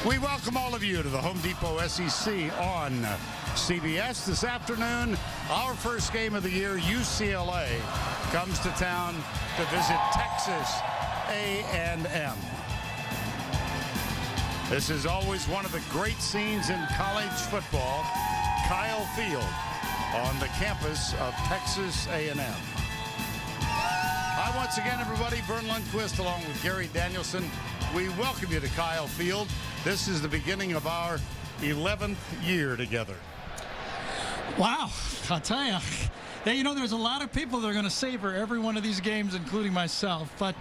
We welcome all of you to the Home Depot SEC on CBS this afternoon. Our first game of the year, UCLA, comes to town to visit Texas A&M. This is always one of the great scenes in college football. Kyle Field on the campus of Texas A&M. Hi once again, everybody. Vern Lundquist along with Gary Danielson. We welcome you to Kyle Field. This is the beginning of our 11th year together. Wow, I'll tell you. Hey, you know, there's a lot of people that are going to savor every one of these games, including myself. But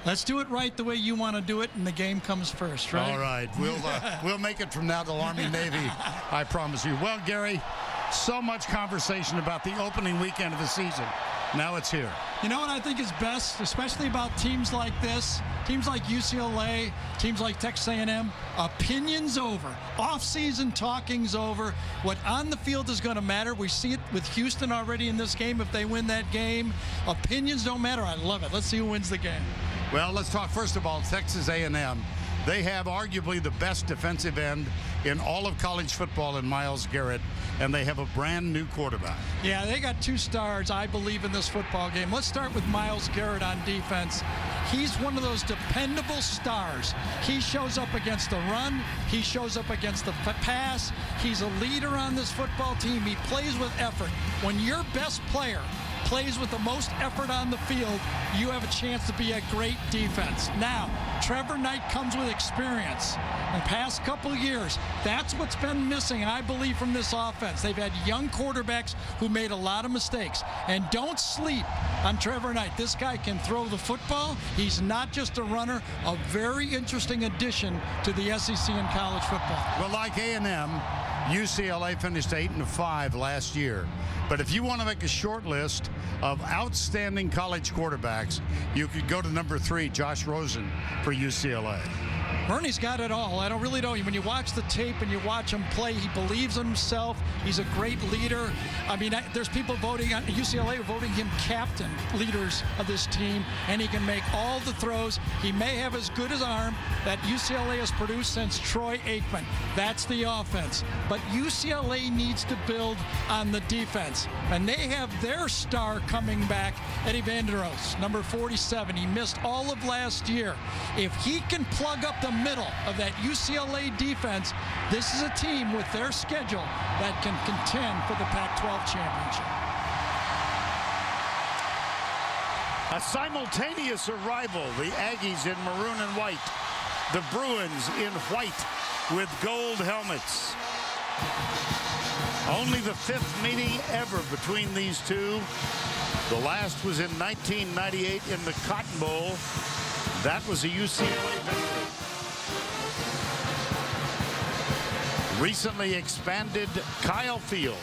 let's do it right the way you want to do it, and the game comes first, right? All right. We'll make it from now till Army Navy, I promise you. Well, Gary, so much conversation about the opening weekend of the season. Now it's here. You know what I think is best, especially about teams like this, teams like UCLA, teams like Texas A&M, opinions over. Off-season talking's over. What on the field is going to matter. We see it with Houston already in this game. If they win that game, opinions don't matter. I love it. Let's see who wins the game. Well, let's talk first of all Texas A&M. They have arguably the best defensive end in all of college football in Myles Garrett, and they have a brand new quarterback. Yeah, they got two stars, I believe, in this football game. Let's start with Myles Garrett on defense. He's one of those dependable stars. He shows up against the run. He shows up against the pass. He's a leader on this football team. He plays with effort. When your best player plays with the most effort on the field, you have a chance to be a great defense. Now, Trevor Knight comes with experience. In the past couple of years, that's what's been missing, I believe, from this offense. They've had young quarterbacks who made a lot of mistakes. And don't sleep on Trevor Knight. This guy can throw the football. He's not just a runner, a very interesting addition to the SEC in college football. Well, like A&M, UCLA finished 8-5 last year. But if you want to make a short list of outstanding college quarterbacks, you could go to number 3, Josh Rosen for UCLA. Bernie's got it all. I don't really know. When you watch the tape and you watch him play, he believes in himself. He's a great leader. I mean, there's people voting on UCLA voting him captain, leaders of this team, and he can make all the throws. He may have as good an arm that UCLA has produced since Troy Aikman. That's the offense. But UCLA needs to build on the defense. And they have their star coming back, Eddie Vanderos, number 47. He missed all of last year. If he can plug up the middle of that UCLA defense, this is a team with their schedule that can contend for the Pac-12 championship. A simultaneous arrival, the Aggies in maroon and white, the Bruins in white with gold helmets. Only the 5th meeting ever between these two. The last was in 1998 in the Cotton Bowl. That was a UCLA victory. Recently expanded Kyle Field.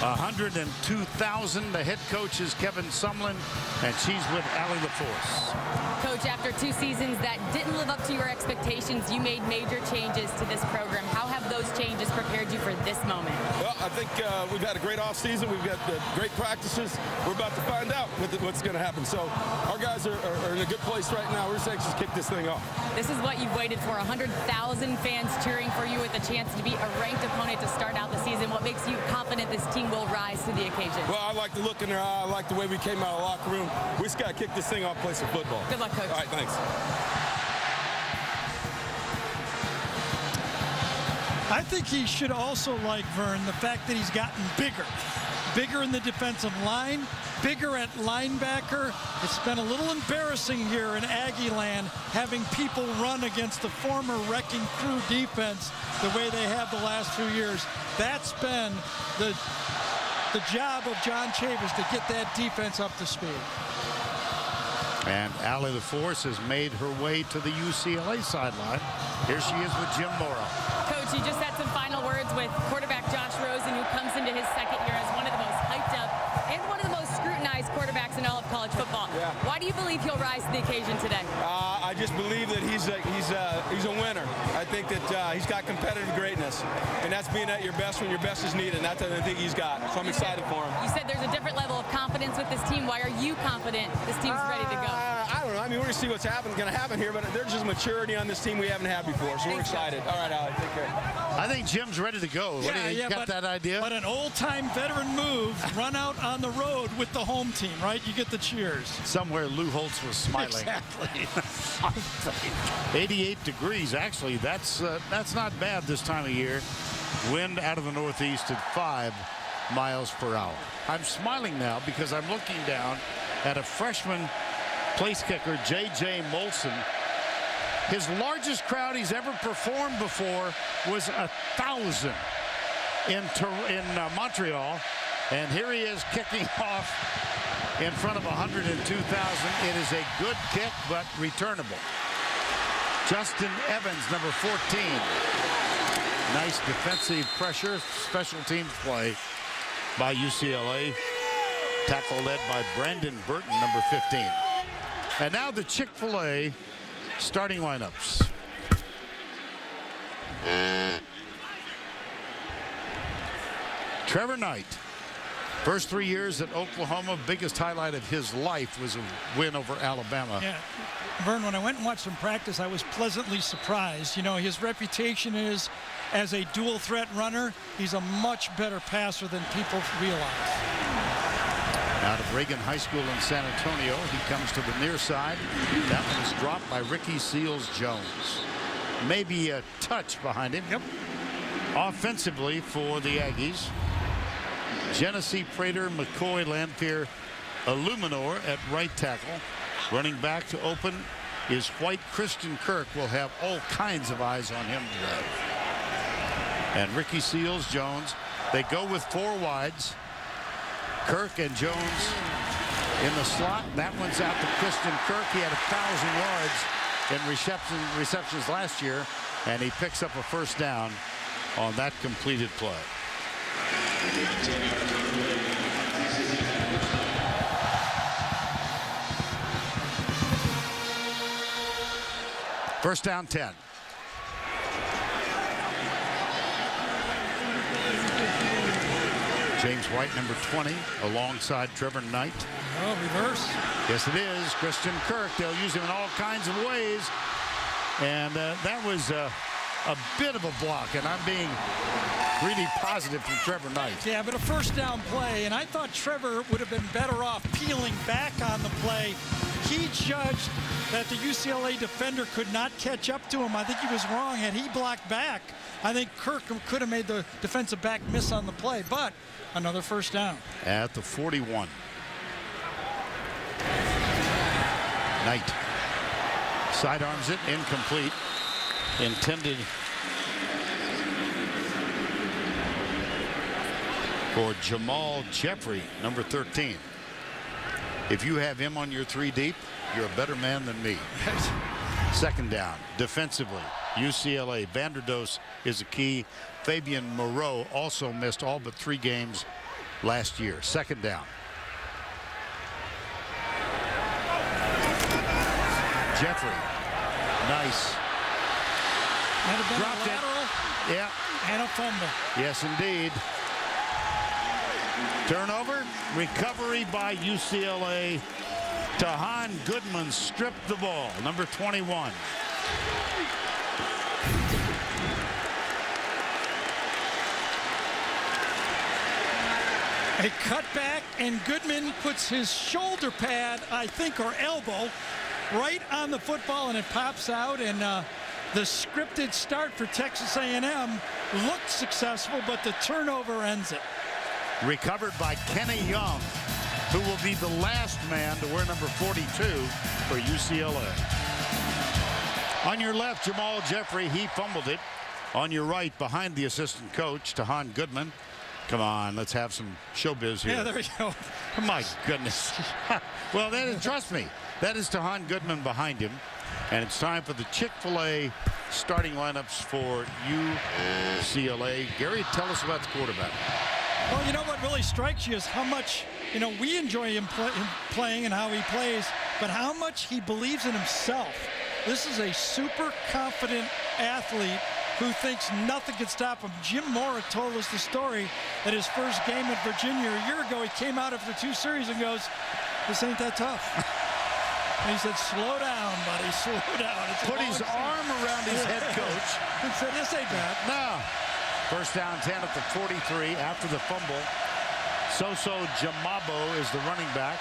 102,000. The head coach is Kevin Sumlin, and she's with Allie LaForce. Coach, after 2 seasons that didn't live up to your expectations, you made major changes to this program. How have those changes prepared you for this moment? Well, I think we've had a great offseason. We've got great practices. We're about to find out what's going to happen. So our guys are in a good place right now. We're just anxious to kick this thing off. This is what you've waited for. 100,000 fans cheering for you with a chance to beat a ranked opponent to start out the season. What makes you confident this team will rise to the occasion? Well, I like the look in their eye. I like the way we came out of the locker room. We just got to kick this thing off, play some football. Good luck, Coach. All right, thanks. I think he should also like, Vern, the fact that he's gotten bigger. Bigger in the defensive line, bigger at linebacker. It's been a little embarrassing here in Aggie land having people run against the former Wrecking Crew defense the way they have the last few years. That's been the job of John Chavez, to get that defense up to speed. And Allie LaForce has made her way to the UCLA sideline. Here she is with Jim Morrow. Coach, you just had some final words with quarterback Josh Rosen, who comes into his second year as one of the most hyped up and one of the most scrutinized quarterbacks in all of college football. Yeah. Why do you believe he'll rise to the occasion today? I just believe that he's a winner. I think that he's got competitive greatness, and that's being at your best when your best is needed, and that's what I think he's got. So I'm excited for him. You said there's a different level of confidence with this team. Why are you confident this team's ready to go? I don't know. I mean, we're to see what's going to happen here, but there's just maturity on this team we haven't had before, so we're excited. All right, Allie, take care. I think Jim's ready to go. What do you got that idea? But an old-time veteran move, run out on the road with the home team, right? You get the cheers. Somewhere Lou Holtz was smiling. Exactly. 88 degrees, actually. That's not bad this time of year. Wind out of the northeast at 5 miles per hour. I'm smiling now because I'm looking down at a freshman place kicker, J.J. Molson. His largest crowd he's ever performed before was 1,000 in Montreal. And here he is kicking off in front of 102,000. It is a good kick, but returnable. Justin Evans, number 14. Nice defensive pressure, special teams play by UCLA. Tackle led by Brandon Burton, number 15. And now the Chick-fil-A starting lineups. Trevor Knight, first 3 years at Oklahoma, biggest highlight of his life was a win over Alabama. Yeah, Vern, when I went and watched him practice, I was pleasantly surprised. You know, his reputation is as a dual threat runner. He's a much better passer than people realize. Out of Reagan High School in San Antonio, he comes to the near side. That one is dropped by Ricky Seals-Jones. Maybe a touch behind him. Yep. Offensively for the Aggies, Genesee Prater, McCoy, Lanphier, Illuminor at right tackle. Running back to open is White. Christian Kirk will have all kinds of eyes on him today. And Ricky Seals-Jones, they go with 4 wides. Kirk and Jones in the slot. That one's out to Christian Kirk. He had 1,000 yards in receptions last year, and he picks up a first down on that completed play. First down, 10. James White, number 20, alongside Trevor Knight. Oh, reverse. Yes, it is. Christian Kirk. They'll use him in all kinds of ways. And that was a bit of a block, and I'm being really positive from Trevor Knight. Yeah, but a first down play, and I thought Trevor would have been better off peeling back on the play. He judged that the UCLA defender could not catch up to him. I think he was wrong. Had he blocked back, I think Kirk could have made the defensive back miss on the play, but another first down. At the 41. Knight sidearms it, incomplete. Intended for Jamal Jeffrey, number 13. If you have him on your 3 deep, you're a better man than me. Second down, defensively, UCLA. Vanderdoes is a key. Fabian Moreau also missed all but 3 games last year. Second down. Jeffrey, nice. Dropped it. Yeah. And a fumble. Yes, indeed. Turnover, recovery by UCLA. Tahan Goodman stripped the ball, number 21. A cutback, and Goodman puts his shoulder pad, I think, or elbow, right on the football, and it pops out, and the scripted start for Texas A&M looked successful, but the turnover ends it. Recovered by Kenny Young, who will be the last man to wear number 42 for UCLA. On your left, Jamal Jeffrey, he fumbled it. On your right, behind the assistant coach, Tahan Goodman. Come on, let's have some showbiz here. Yeah, there we go. My goodness. Well, that is, trust me, that is Tahan Goodman behind him. And it's time for the Chick-fil-A starting lineups for UCLA. Gary, tell us about the quarterback. Well, you know what really strikes you is how much, we enjoy him playing and how he plays, but how much he believes in himself. This is a super confident athlete who thinks nothing can stop him. Jim Mora told us the story at his first game at Virginia a year ago. He came out after 2 series and goes, this ain't that tough. And he said, slow down, buddy, slow down. It's Put his arm around his head coach. He said, this ain't bad. No. First down 10 at the 43 after the fumble. Soso Jamabo is the running back.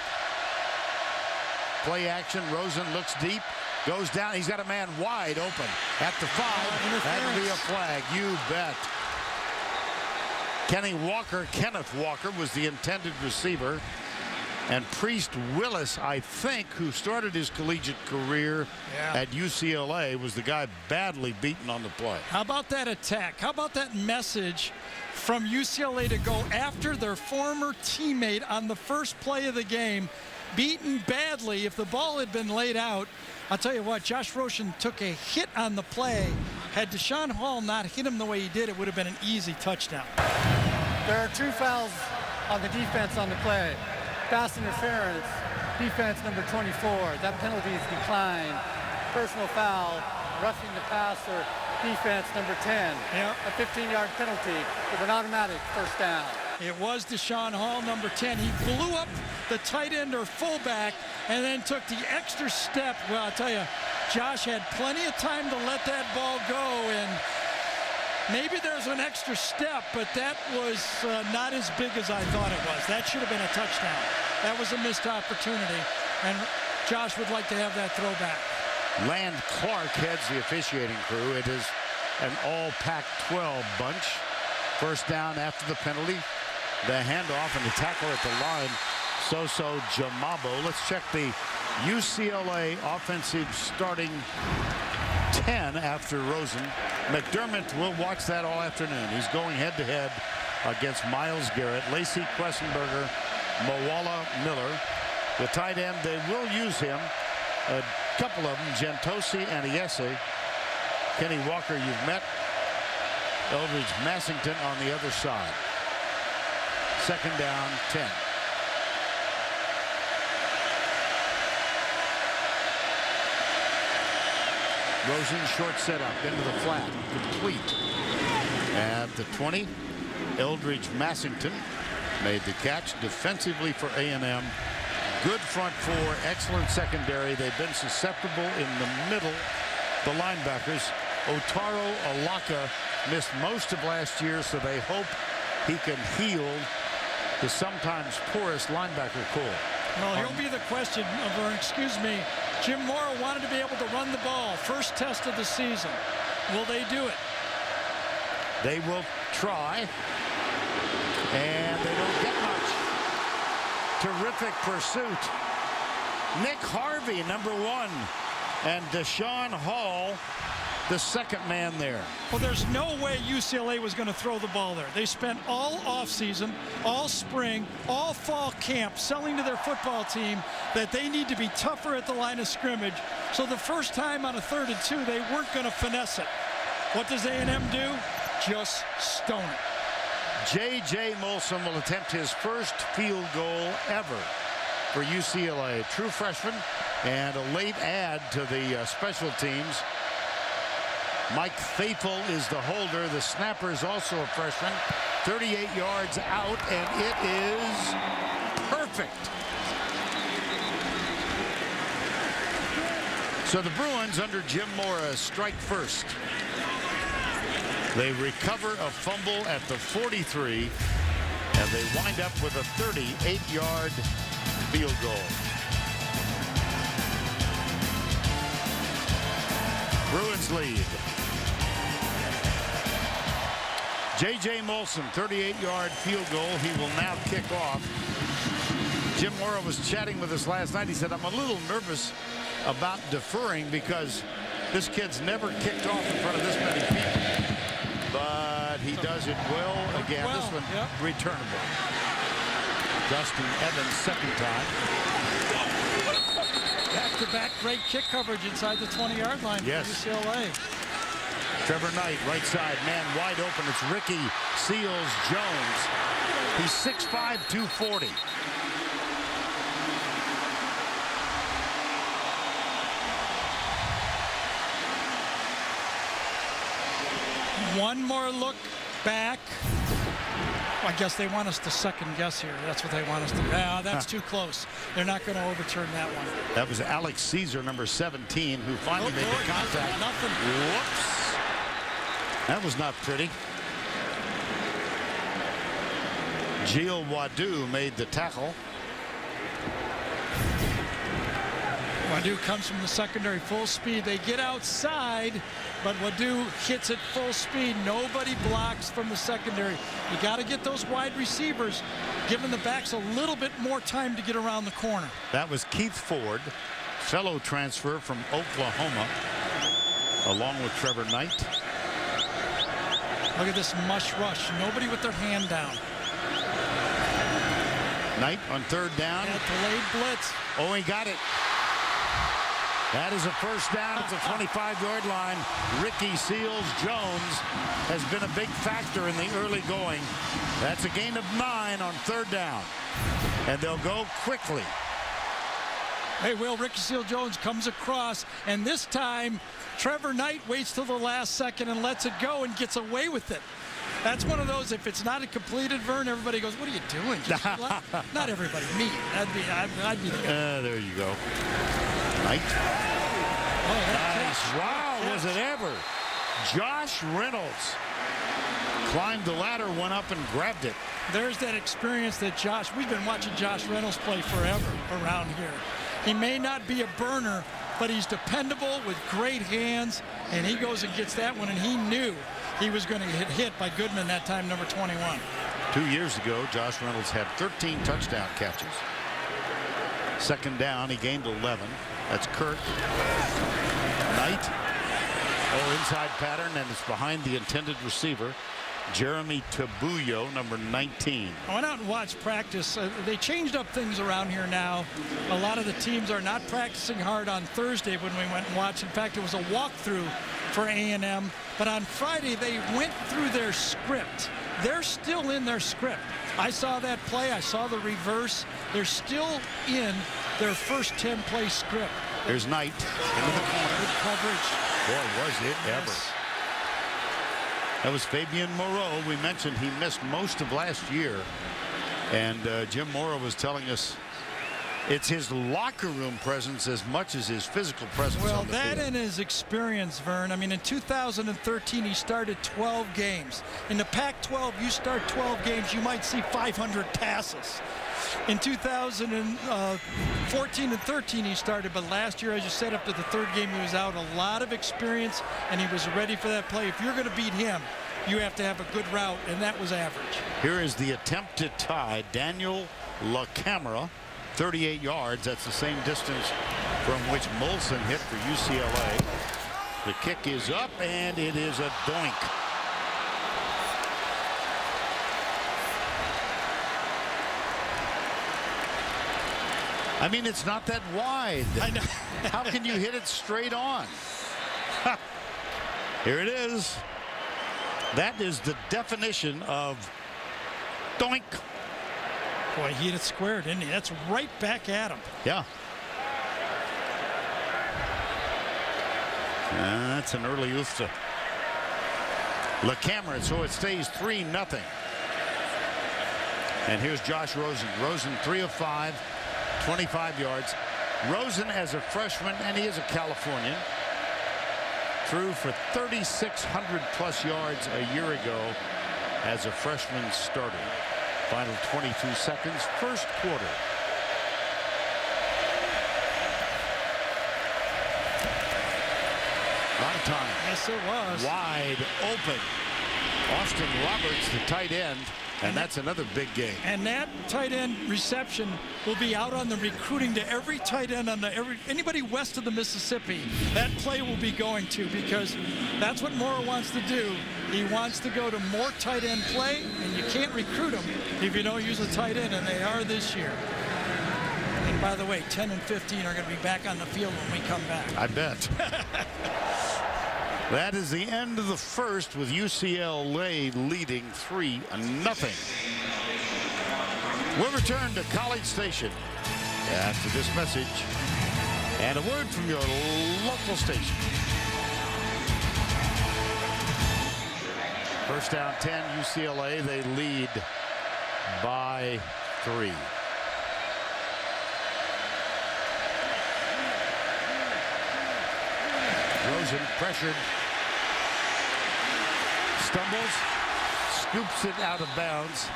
Play action. Rosen looks deep. Goes down. He's got a man wide open at the 5. That'll be a flag. You bet. Kenneth Walker was the intended receiver. And Priest Willis, I think, who started his collegiate career at UCLA, was the guy badly beaten on the play. How about that attack? How about that message from UCLA to go after their former teammate on the first play of the game, beaten badly? If the ball had been laid out, I'll tell you what, Josh Rosen took a hit on the play. Had Deshaun Hall not hit him the way he did, it would have been an easy touchdown. There are 2 fouls on the defense on the play. Pass interference, defense number 24. That penalty is declined. Personal foul, roughing the passer, defense number 10. Yep. A 15-yard penalty with an automatic first down. It was Deshaun Hall, number 10. He blew up the tight end or fullback and then took the extra step. Well, I'll tell you, Josh had plenty of time to let that ball go, and maybe there's an extra step, but that was not as big as I thought it was. That should have been a touchdown. That was a missed opportunity, and Josh would like to have that throwback. Land Clark heads the officiating crew. It is an all Pac-12 bunch. First down after the penalty. The handoff and the tackle at the line. Soso Jamabo. Let's check the UCLA offensive starting 10 after Rosen. McDermott will watch that all afternoon. He's going head-to-head against Myles Garrett, Lacey Quessenberger, Moala Miller. The tight end, they will use him. A couple of them, Gentosi and Iese. Kenny Walker, you've met. Eldridge Massington on the other side. Second down, 10. Rosen short setup into the flat, complete. At the 20, Eldridge Massington made the catch defensively for A&M. Good front 4, excellent secondary. They've been susceptible in the middle. The linebackers, Otaro Alaka missed most of last year, so they hope he can heal the sometimes porous linebacker core. Well, he'll be the question, or excuse me, Jim Mora wanted to be able to run the ball. First test of the season. Will they do it? They will try. And they don't get much. Terrific pursuit. Nick Harvey, number 1. And Deshaun Hall, the second man there. Well, there's no way UCLA was going to throw the ball there. They spent all offseason, all spring, all fall camp selling to their football team that they need to be tougher at the line of scrimmage. So the first time on a 3rd and 2, they weren't going to finesse it. What does A&M do? Just stone it. J.J. Molson will attempt his first field goal ever for UCLA. True freshman and a late add to the special teams. Mike Faithful is the holder. The snapper is also a freshman. 38 yards out, and it is perfect. So the Bruins under Jim Mora strike first. They recover a fumble at the 43, and they wind up with a 38-yard field goal. Bruins lead. J.J. Molson, 38-yard field goal. He will now kick off. Jim Mora was chatting with us last night. He said, I'm a little nervous about deferring because this kid's never kicked off in front of this many people. But he does it well again. This one returnable. Dustin Evans, second time. Back-to-back great kick coverage inside the 20-yard line for UCLA. Trevor Knight, right side, man wide open. It's Ricky Seals-Jones. He's 6'5", 240. One more look back. I guess they want us to second guess here. That's what they want us to do. Yeah, that's too close. They're not going to overturn that one. That was Alex Caesar, number 17, who finally made the contact. Nothing. Whoops. That was not pretty. Gilles Wadu made the tackle. Wadu comes from the secondary full speed. They get outside, but Wadu hits it full speed. Nobody blocks from the secondary. You got to get those wide receivers, giving the backs a little bit more time to get around the corner. That was Keith Ford, fellow transfer from Oklahoma, along with Trevor Knight. Look at this mush rush. Nobody with their hand down. Knight on third down. Yeah, delayed blitz. Oh, he got it. That is a first down at the 25-yard line. Ricky Seals-Jones has been a big factor in the early going. That's a gain of 9 on third down. And they'll go quickly. Hey, Will, Ricky Seals-Jones comes across, and this time Trevor Knight waits till the last second and lets it go and gets away with it. That's one of those, if it's not a completed, Vern, everybody goes, what are you doing? Not everybody, me. I'd be the guy. There you go. Knight. Oh, Nice. Wow, was it ever? Josh Reynolds climbed the ladder, went up and grabbed it. There's that experience that Josh, we've been watching Josh Reynolds play forever around here. He may not be a burner, but he's dependable with great hands, and he goes and gets that one, and he knew he was going to get hit by Goodman that time, number 21. 2 years ago, Josh Reynolds had 13 touchdown catches. Second down, he gained 11. That's Kirk. Knight. Oh, inside pattern, and it's behind the intended receiver, Jeremy Tabuyo, number 19. I went out and watched practice. They changed up things around here now. A lot of the teams are not practicing hard on Thursday when we went and watched. In fact, it was a walkthrough for A&M. But on Friday, they went through their script. They're still in their script. I saw that play. I saw the reverse. They're still in their first 10-play script. Here's Knight into the corner. Good coverage. Boy, was it ever. Yes. That was Fabian Moreau. We mentioned he missed most of last year. And Jim Morrow was telling us it's his locker room presence as much as his physical presence on the that field. and his experience, Vern. I mean, in 2013, he started 12 games. In the Pac-12, you start 12 games, you might see 500 passes. In 2014 and 13, he started, but last year, as you said, up to the third game, he was out. A lot of experience, and he was ready for that play. If you're going to beat him, you have to have a good route, and that was average. Here is the attempt to tie. Daniel LaCamera, 38 yards. That's the same distance from which Molson hit for UCLA. The kick is up, and it is a doink. I mean, it's not that wide. I know. How can you hit it straight on? Here it is. That is the definition of doink. Boy, he hit it square, didn't he? That's right back at him. Yeah. That's an early oof to LaCamera, so it stays 3-0. And here's Josh Rosen. Rosen 3 of 5, 25 yards. Rosen as a freshman, and he is a Californian, threw for 3,600 plus yards a year ago as a freshman starter. Final 22 seconds, first quarter. A lot of time. Yes, it was. Wide open. Austin Roberts, the tight end, and that's another big game. And that tight end reception will be out on the recruiting to every tight end on anybody west of the Mississippi. That play will be going to, because that's what Morrow wants to do. He wants to go to more tight end play, and you can't recruit them if you don't use a tight end, and they are this year. And by the way, 10 and 15 are going to be back on the field when we come back. I bet. That is the end of the first, with UCLA leading 3-0. We'll return to College Station after this message and a word from your local station. First down 10, UCLA. They lead by 3. Rosen pressured. Stumbles. Scoops it out of bounds.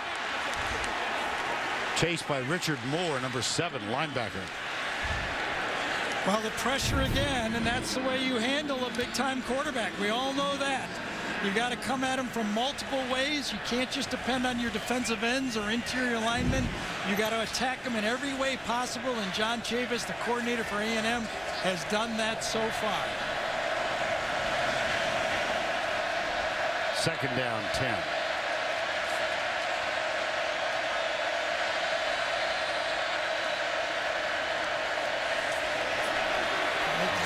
Chased by Richard Moore, number 7 linebacker. Well, the pressure again, and that's the way you handle a big-time quarterback. We all know that. You got to come at him from multiple ways. You can't just depend on your defensive ends or interior linemen. You got to attack them in every way possible, and John Chavis, the coordinator for A&M, has done that so far. 2nd down, 10.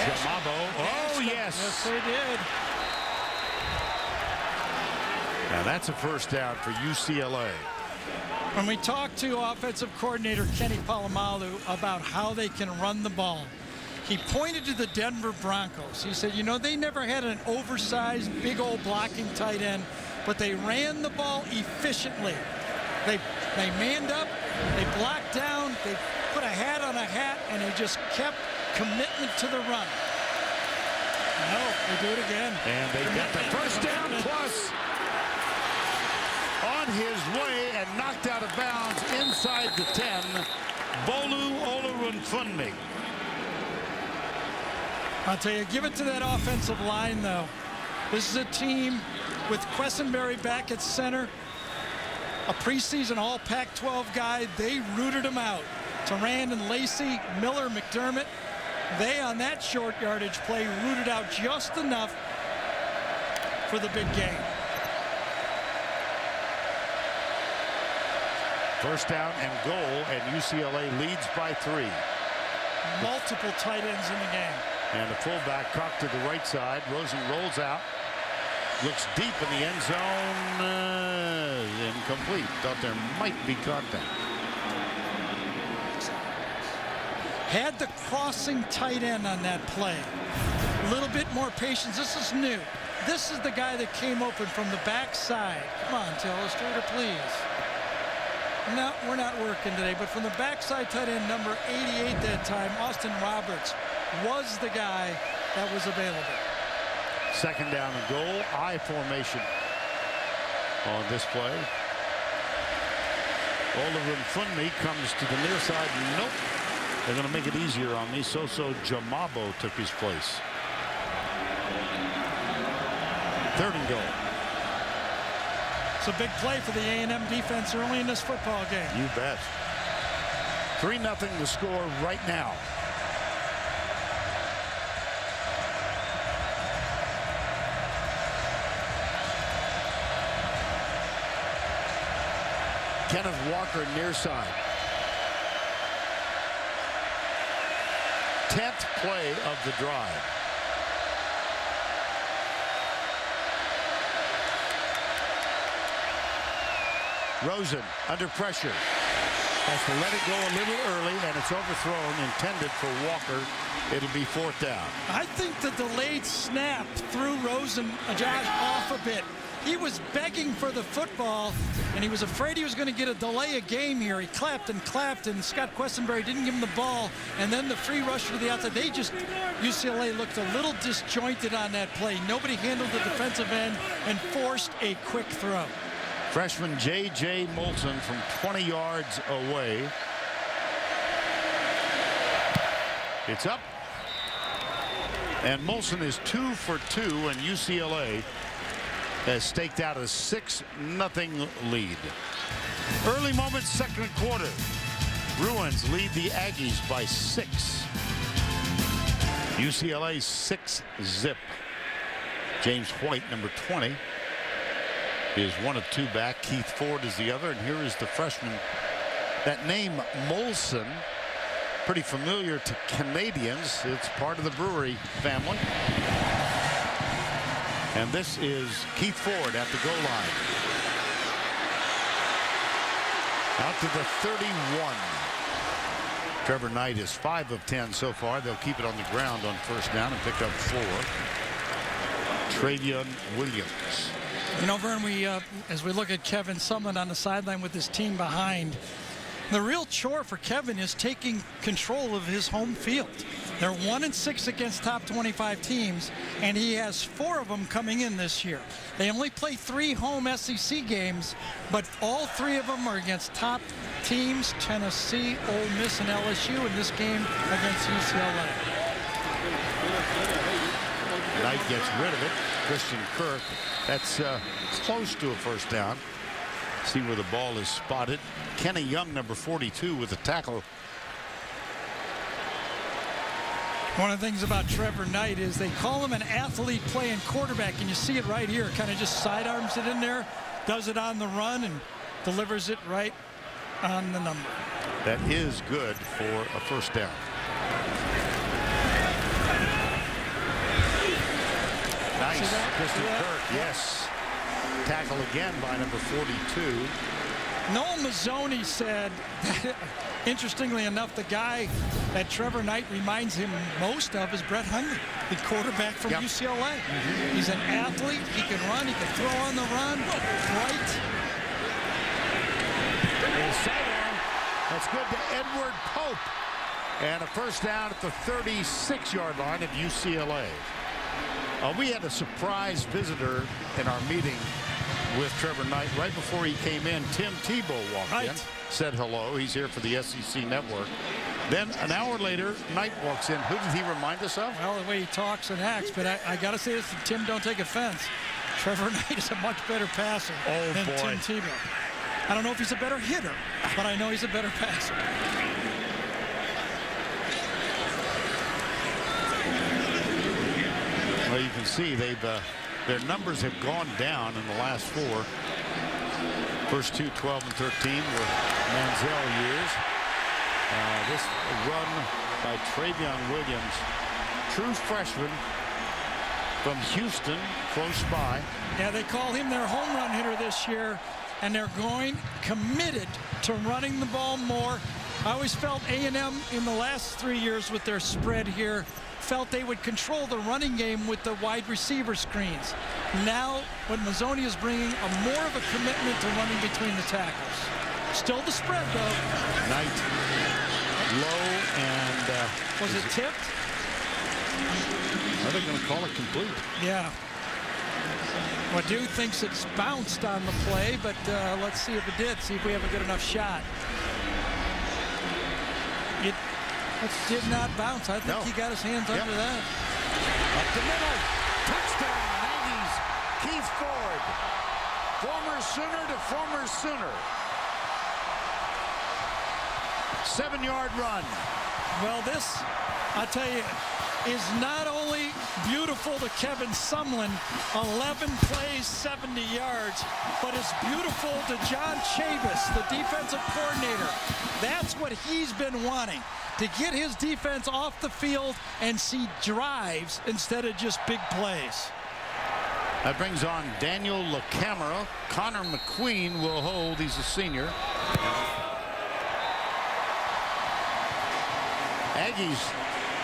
Jamabo. Oh, yes. Yes, they did. Now that's a 1st down for UCLA. When we talked to offensive coordinator Kenny Polamalu about how they can run the ball, he pointed to the Denver Broncos. He said, you know, they never had an oversized, big old blocking tight end, but they ran the ball efficiently. They manned up, they blocked down, they put a hat on a hat, and they just kept commitment to the run. No, they do it again. And they get the 1st down plus on his way and knocked out of bounds inside the 10. Bolu Olorunfunmi. I'll tell you, give it to that offensive line, though. This is a team with Quessenberry back at center, a preseason all Pac-12 guy. They rooted him out. Turan and Lacey, Miller, McDermott, they on that short yardage play rooted out just enough for the big game. 1st down and goal, and UCLA leads by 3. Multiple tight ends in the game. And the fullback cocked to the right side. Rosen rolls out. Looks deep in the end zone. Incomplete. Thought there might be contact. Had the crossing tight end on that play. A little bit more patience. This is new. This is the guy that came open from the backside. Come on, Illustrator, please. No, we're not working today, but from the backside tight end, number 88 that time, Austin Roberts, was the guy that was available. 2nd down and goal. I formation on this play. Olorunfunmi comes to the near side. Nope. They're going to make it easier on me. Soso Jamabo took his place. 3rd and goal. It's a big play for the A&M defense early in this football game. You bet. 3-0 the score right now. Kenneth Walker near side. 10th play of the drive. Rosen under pressure. Has to let it go a little early, and it's overthrown, intended for Walker. It'll be 4th down. I think the delayed snap threw Rosen, Josh, off a bit. He was begging for the football, and he was afraid he was going to get a delay of game here. He clapped, and Scott Quessenberry didn't give him the ball, and then the free rusher to the outside. UCLA looked a little disjointed on that play. Nobody handled the defensive end and forced a quick throw. Freshman J.J. Molson from 20 yards away. It's up. And Molson is 2 for 2, and UCLA has staked out a 6-0 lead. Early moments, 2nd quarter. Bruins lead the Aggies by 6. UCLA 6-0. James White, number 20, is one of 2 back. Keith Ford is the other, and here is the freshman. That name Molson, pretty familiar to Canadians. It's part of the Brewery family. And this is Keith Ford at the goal line. Out to the 31. Trevor Knight is 5 of 10 so far. They'll keep it on the ground on 1st down and pick up 4. Travion Williams. You know, Vern, as we look at Kevin Sumlin on the sideline with his team behind, the real chore for Kevin is taking control of his home field. They're 1-6 against top 25 teams, and he has 4 of them coming in this year. They only play 3 home SEC games, but all 3 of them are against top teams, Tennessee, Ole Miss, and LSU, in this game against UCLA. Knight gets rid of it. Christian Kirk. That's close to a first down. See where the ball is spotted. Kenny Young, number 42, with a tackle. One of the things about Trevor Knight is they call him an athlete playing quarterback, and you see it right here. Kind of just sidearms it in there, does it on the run, and delivers it right on the number. That is good for a first down. Nice. Christian Kirk, yes. Tackle again by number 42. Noel Mazzoni said that, interestingly enough, the guy that Trevor Knight reminds him most of is Brett Hundley, the quarterback from UCLA. He's an athlete. He can run. He can throw on the run. Right. That's good to Edward Pope. And a first down at the 36-yard line of UCLA. We had a surprise visitor in our meeting with Trevor Knight right before he came in. Tim Tebow walked in, said hello. He's here for the SEC Network. Then an hour later, Knight walks in. Who did he remind us of? Well, the way he talks and acts. But I got to say this, Tim, don't take offense. Trevor Knight is a much better passer than Tim Tebow. I don't know if he's a better hitter, but I know he's a better passer. Well, you can see their numbers have gone down in the last 4. First 2, 12 and 13 were Manziel years. This run by Travion Williams, true freshman from Houston, close by. Yeah, they call him their home run hitter this year, and they're committed to running the ball more. I always felt A&M in the last 3 years with their spread here felt they would control the running game with the wide receiver screens. Now, what Mazzoni is bringing, more of a commitment to running between the tackles. Still the spread, though. Knight low and... was it tipped? Are they going to call it complete? Yeah. Wadu thinks it's bounced on the play, but let's see if it did. See if we have a good enough shot. It did not bounce. I think he got his hands under that. Up the middle. Touchdown, Aggies. Keith Ford. Former Sooner to former Sooner. 7-yard run. Well, this, I tell you, is not only beautiful to Kevin Sumlin, 11 plays, 70 yards, but it's beautiful to John Chavis, the defensive coordinator. That's what he's been wanting, to get his defense off the field and see drives instead of just big plays. That brings on Daniel LaCamera. Connor McQueen will hold. He's a senior. Aggies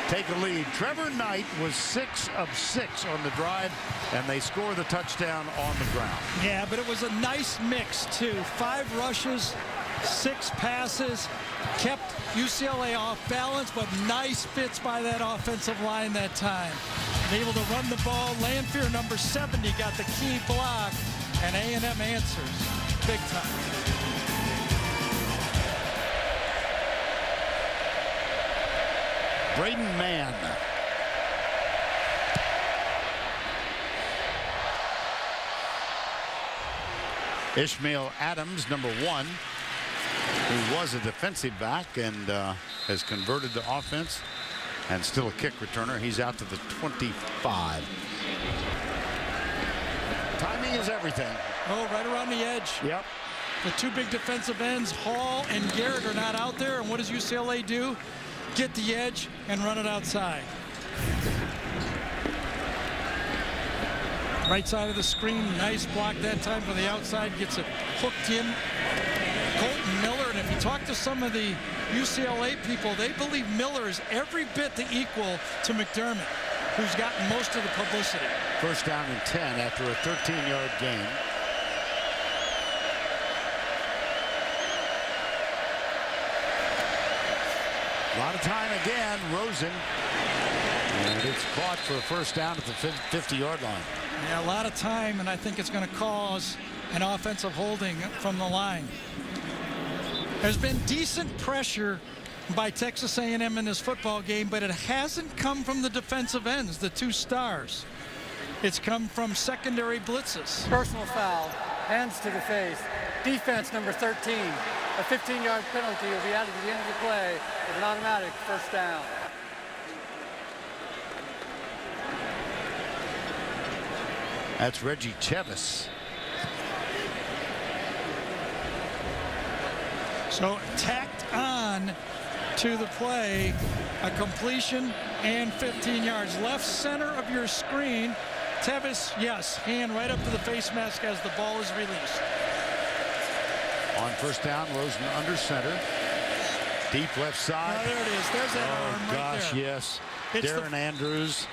take a lead. Trevor Knight was 6 of 6 on the drive, and they score the touchdown on the ground. Yeah, but it was a nice mix, too. 5 rushes, 6 passes, kept UCLA off balance, but nice fits by that offensive line that time. Able to run the ball. Lanfear, number 70, got the key block, and A&M answers big time. Braden Mann. Ishmael Adams, number 1, who was a defensive back and has converted to offense and still a kick returner. He's out to the 25. Timing is everything. Oh, right around the edge. Yep. The 2 big defensive ends, Hall and Garrett, are not out there. And what does UCLA do? Get the edge and run it outside. Right side of the screen, nice block that time from the outside, gets it hooked in. Colton Miller, and if you talk to some of the UCLA people, they believe Miller is every bit the equal to McDermott, who's gotten most of the publicity. First down and 10 after a 13-yard gain. A lot of time again, Rosen. And it's caught for a first down at the 50-yard line. Yeah, a lot of time, and I think it's going to cause an offensive holding from the line. There's been decent pressure by Texas A&M in this football game, but it hasn't come from the defensive ends, the two stars. It's come from secondary blitzes. Personal foul, hands to the face. Defense number 13. A 15-yard penalty will be added to the end of the play with an automatic first down. That's Reggie Chevis. So tacked on to the play, a completion and 15 yards. Left center of your screen. Tevis, yes, hand right up to the face mask as the ball is released. On first down, Rosen under center. Deep left side. Oh, there it is. There's that arm right gosh, there. yes. It's Darren Andrews.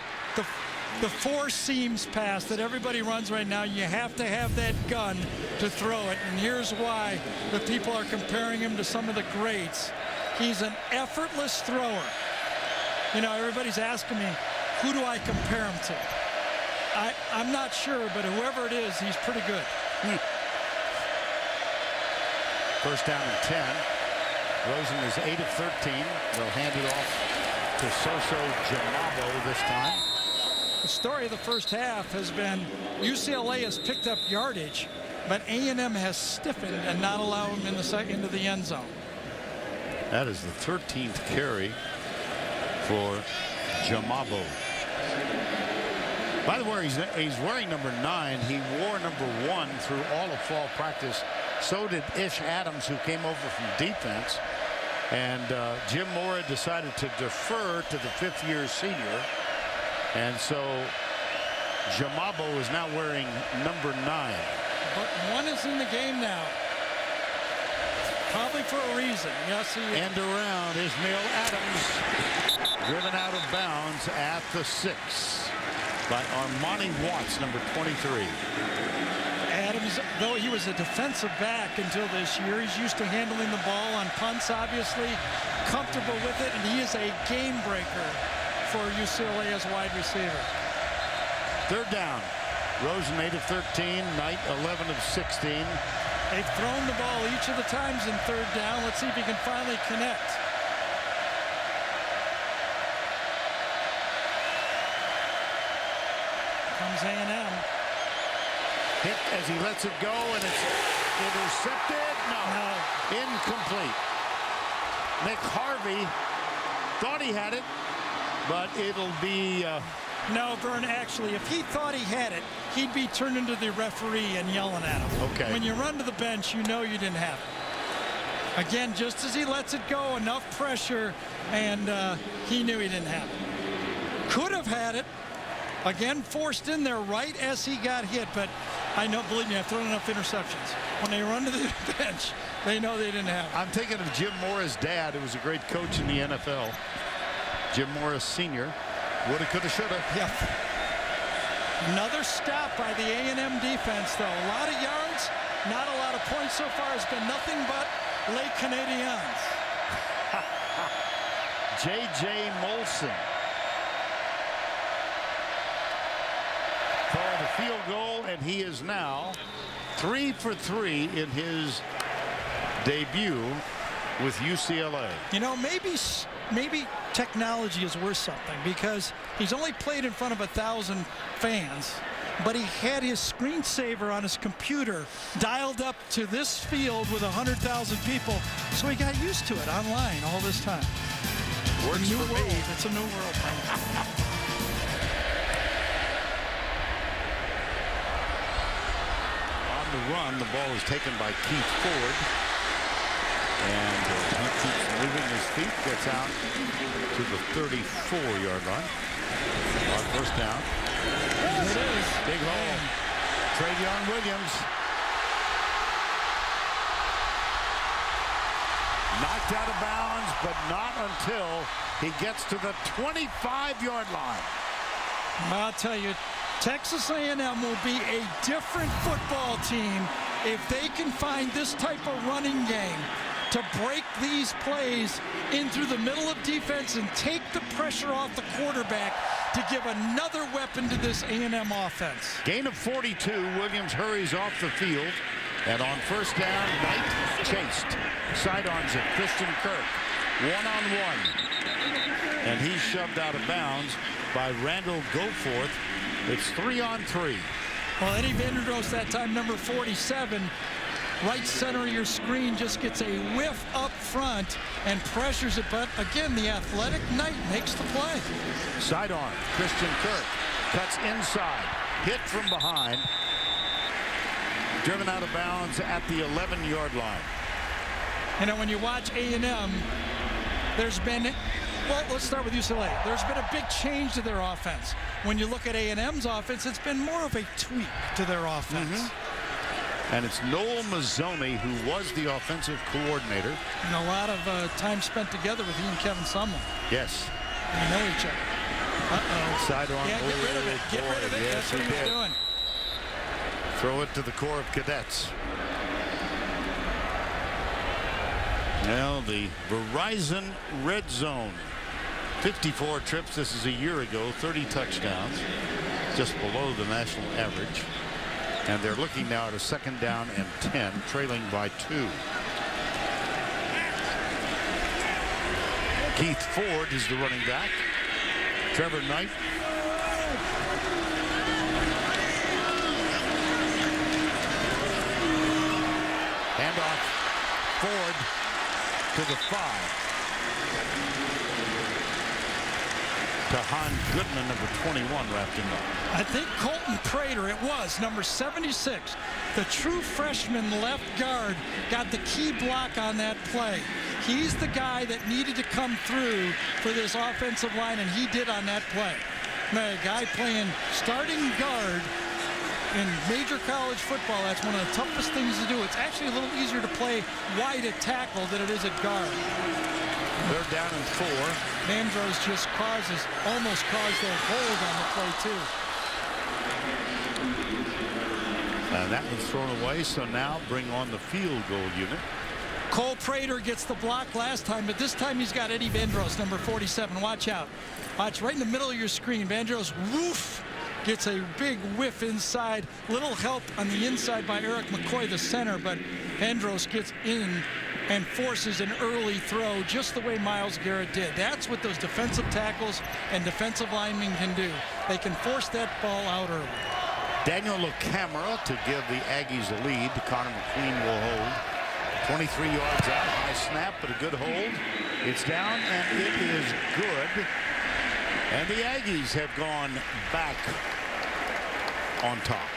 The four seams pass that everybody runs right now. You have to have that gun to throw it. And here's why the people are comparing him to some of the greats. He's an effortless thrower. You know, everybody's asking me, who do I compare him to? I'm not sure, but whoever it is, he's pretty good. First down and 10. Rosen is 8 of 13. They'll hand it off to Soso Jamabo this time. The story of the first half has been UCLA has picked up yardage, but A&M has stiffened and not allowed him into the end zone. That is the 13th carry for Jamabo. By the way, he's wearing number 9. He wore number 1 through all of fall practice. So did Ish Adams, who came over from defense. And Jim Mora decided to defer to the 5th-year senior. And so Jamabo is now wearing number 9. But 1 is in the game now. Probably for a reason. Yes, he is. And around Ismail Adams, driven out of bounds at the 6 by Armani Watts, number 23. Adams, though he was a defensive back until this year, he's used to handling the ball on punts, obviously, comfortable with it, and he is a game breaker for UCLA as wide receiver. Third down. Rosen 8 of 13, Knight 11 of 16. They've thrown the ball each of the times in third down. Let's see if he can finally connect. Comes A&M. Hit as he lets it go, and it's intercepted. No. Incomplete. Nick Harvey thought he had it, but it'll be... No, Vern, actually, if he thought he had it, he'd be turning to the referee and yelling at him. Okay. When you run to the bench, you know you didn't have it. Again, just as he lets it go, enough pressure, and he knew he didn't have it. Could have had it. Again, forced in there right as he got hit, but I know, believe me, I've thrown enough interceptions. When they run to the bench, they know they didn't have it. I'm thinking of Jim Morris' dad, who was a great coach in the NFL. Jim Morris Sr. Woulda, coulda, shoulda. Yeah. Another stop by the A&M defense, though. A lot of yards, not a lot of points so far. It's been nothing but Les Canadiens. J.J. Molson for the field goal, and he is now 3 for 3 in his debut with UCLA. You know, maybe technology is worth something, because he's only played in front of 1,000 fans, but he had his screensaver on his computer dialed up to this field with 100,000 people, so he got used to it online all this time. Works new for world. me. It's a new world. On the run, the ball is taken by Keith Ford. And he keeps moving his feet, gets out to the 34-yard line. On first down. There it is. Big hole. Travion Williams. Knocked out of bounds, but not until he gets to the 25-yard line. I'll tell you, Texas A&M will be a different football team if they can find this type of running game to break these plays in through the middle of defense and take the pressure off the quarterback to give another weapon to this A&M offense. Gain of 42. Williams hurries off the field. And on first down, Knight chased. Sidearms at Christian Kirk. One-on-one. And he's shoved out of bounds by Randall Goforth. It's 3-on-3. Well, Eddie Vanderdoes that time, number 47, right center of your screen, just gets a whiff up front and pressures it. But again, the athletic Knight makes the play. Sidearm, Christian Kirk cuts inside, hit from behind, driven out of bounds at the 11-yard line. You know, when you watch A&M, there's been, well, let's start with UCLA. There's been a big change to their offense. When you look at A&M's offense, it's been more of a tweak to their offense. And it's Noel Mazzoni who was the offensive coordinator. And a lot of time spent together with he and Kevin Sumlin. Yes. They know each other. Uh-oh. Sidearm. Yeah, get rid of it. Get rid of it. Yes, That's what he was doing. Throw it to the Corps of Cadets. Now the Verizon Red Zone. 54 trips. This is a year ago. 30 touchdowns. Just below the national average. And they're looking now at a second down and 10, trailing by 2. Keith Ford is the running back. Trevor Knight. Handoff. Ford to the 5. To Han Goodman, number 21, wrapped him up. I think Colton Prater, it was, number 76. The true freshman left guard got the key block on that play. He's the guy that needed to come through for this offensive line, and he did on that play. Man, a guy playing starting guard in major college football, that's one of the toughest things to do. It's actually a little easier to play wide at tackle than it is at guard. They're down in 4. Vandross just almost caused a hold on the play, too. And that was thrown away, so now bring on the field goal unit. Cole Prater gets the block last time, but this time he's got Eddie Vandross, number 47. Watch out. Watch right in the middle of your screen. Vandross, woof, gets a big whiff inside. Little help on the inside by Eric McCoy, the center, but Vandross gets in and forces an early throw just the way Myles Garrett did. That's what those defensive tackles and defensive linemen can do. They can force that ball out early. Daniel LaCamera to give the Aggies a lead. Connor McQueen will hold. 23 yards out. High snap, but a good hold. It's down, and it is good. And the Aggies have gone back on top.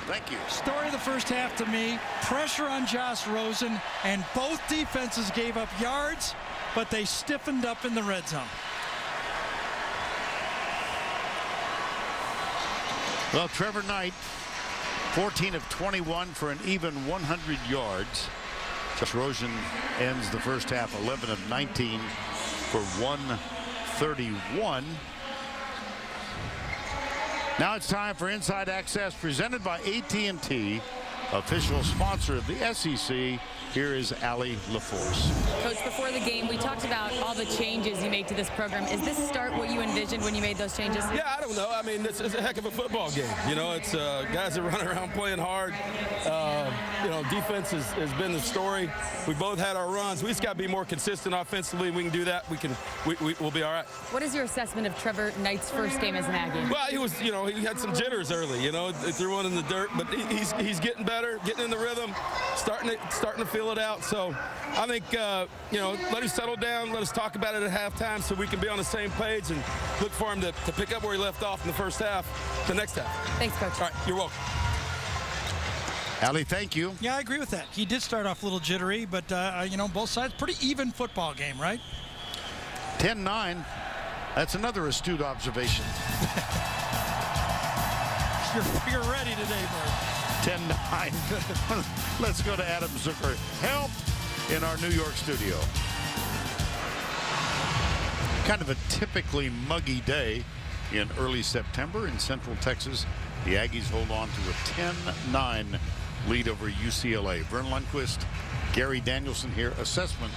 Thank you. Story of the first half to me, pressure on Josh Rosen, and both defenses gave up yards, but they stiffened up in the red zone. Well, Trevor Knight, 14 of 21 for an even 100 yards. Josh Rosen ends the first half 11 of 19 for 131. Now it's time for Inside Access presented by AT&T, official sponsor of the SEC. Here is Allie LaForce. Coach, before the game, we talked about all the changes you made to this program. Is this start what you envisioned when you made those changes? Yeah, I don't know. I mean, it's a heck of a football game. You know, it's guys that run around playing hard. You know, defense has been the story. We both had our runs. We just got to be more consistent offensively. We can do that. We'll be all right. What is your assessment of Trevor Knight's first game as an Aggie? Well, he was, you know, he had some jitters early. You know, they threw one in the dirt, but he's getting better, getting in the rhythm, starting to feel it out. So I think, you know, let him settle down. Let us talk about it at halftime so we can be on the same page and look for him to pick up where he left off in the first half, the next half. Thanks, Coach. All right, you're welcome. Allie, thank you. Yeah, I agree with that. He did start off a little jittery, but, you know, both sides, pretty even football game, right? 10-9. That's another astute observation. You're ready today, Bert. 10-9. Let's go to Adam Zucker. Help in our New York studio. Kind of a typically muggy day in early September in Central Texas. The Aggies hold on to a 10-9 lead over UCLA. Vern Lundquist, Gary Danielson here, assessment